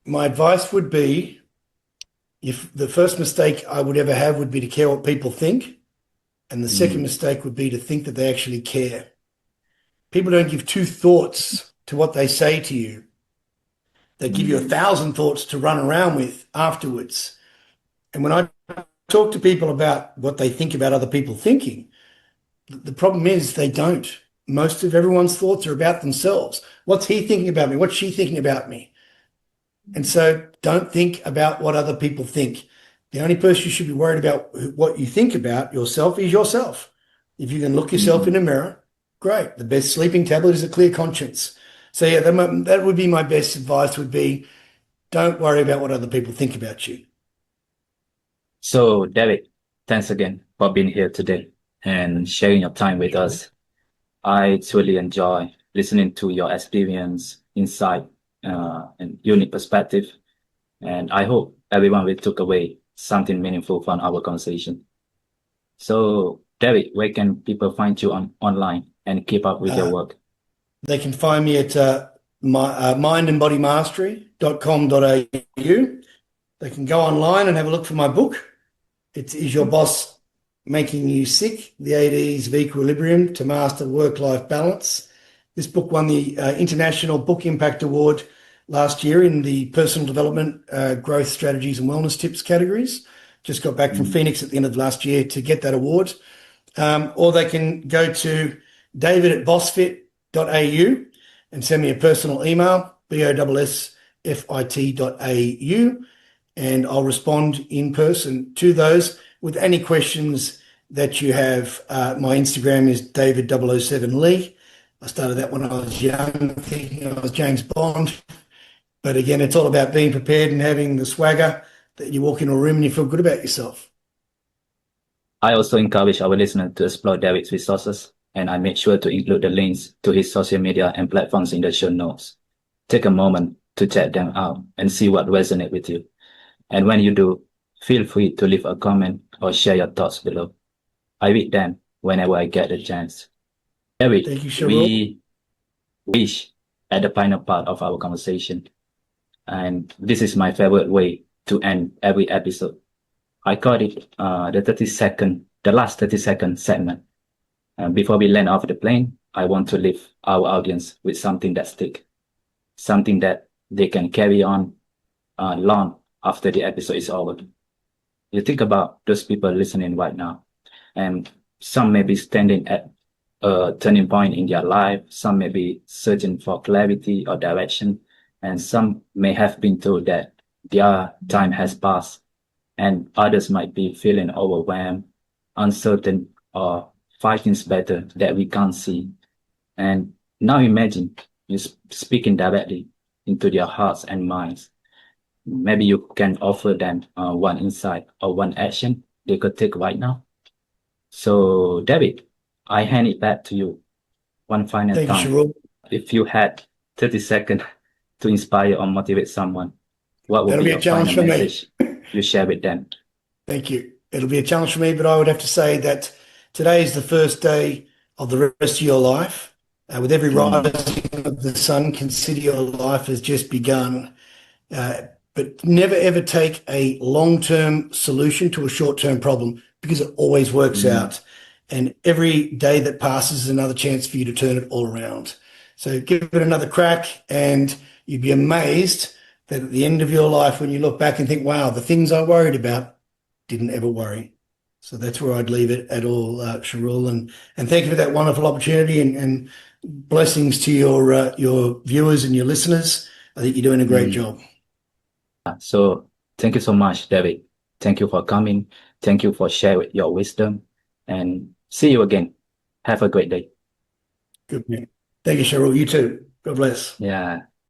My advice would be, if the first mistake I would ever have would be to care what people think, and the second Mm, mistake would be to think that they actually care. People don't give two thoughts to what they say to you. They give you 1,000 thoughts to run around with afterwards. And when I talk to people about what they think about other people thinking, the problem is they don't. Most of everyone's thoughts are about themselves. What's he thinking about me? What's she thinking about me? And so don't think about what other people think. The only person you should be worried about what you think about yourself is yourself. If you can look yourself in mm. a mirror, great. The best sleeping tablet is a clear conscience. So yeah, that would be my best advice would be, don't worry about what other people think about you. So, David, thanks again for being here today and sharing your time with Sure. us. I truly enjoy listening to your experience, insight, and unique perspective. And I hope everyone will take away something meaningful from our conversation. So, David, where can people find you online and keep up with your Uh, work? they can find me at mindandbodymastery.com.au. They can go online and have a look for my book. It is Your Boss Making You Sick? The 8 E's of Equilibrium to Master Work-Life Balance. This book won the International Book Impact Award last year in the personal development, growth strategies and wellness tips categories. Just got back from Mm. Phoenix at the end of last year to get that award. Or they can go to david@bossfit.au and send me a personal email, bossfit.au, and I'll respond in person to those with any questions that you have. My Instagram is David007Lee. I started that when I was young, thinking I was James Bond. But again, it's all about being prepared and having the swagger that you walk into a room and you feel good about yourself. I also encourage our listeners to explore David's resources, and I make sure to include the links to his social media and platforms in the show notes. Take a moment to check them out and see what resonates with you. And when you do, feel free to leave a comment or share your thoughts below. I read them whenever I get a chance. David, Thank you, Cheryl. we reach at the final part of our conversation, and this is my favorite way to end every episode. I call it the last 30-second segment. Before we land off the plane, I want to leave our audience with something that sticks, something that they can carry on long after the episode is over. You think about those people listening right now, and some may be standing at a turning point in their life, some may be searching for clarity or direction, and some may have been told that their time has passed, and others might be feeling overwhelmed, uncertain, or fighting better that we can't see. And now imagine you speaking directly into their hearts and minds. Maybe you can offer them one insight or one action they could take right now. So, David, I hand it back to you one final Thank you, time. Cheryl. If you had 30 seconds to inspire or motivate someone, what would That'll be be a your challenge final for me. message you share with them? Thank you. It'll be a challenge for me, but I would have to say that today is the first day of the rest of your life. With every Mm, rising of the sun, consider your life has just begun. Uh, but never ever take a long-term solution to a short-term problem because it always works mm, out. And every day that passes is another chance for you to turn it all around. So give it another crack, and you'd be amazed that at the end of your life, when you look back and think, wow, the things I worried about didn't ever worry. So that's where I'd leave it at all, Sharul. And thank you for that wonderful opportunity, and blessings to your viewers and your listeners. I think you're doing a great mm. job. So thank you so much, David. Thank you for coming. Thank you for sharing your wisdom, and see you again. Have a great day. Good. Man. Thank you, Cheryl. You too. God bless. Yeah.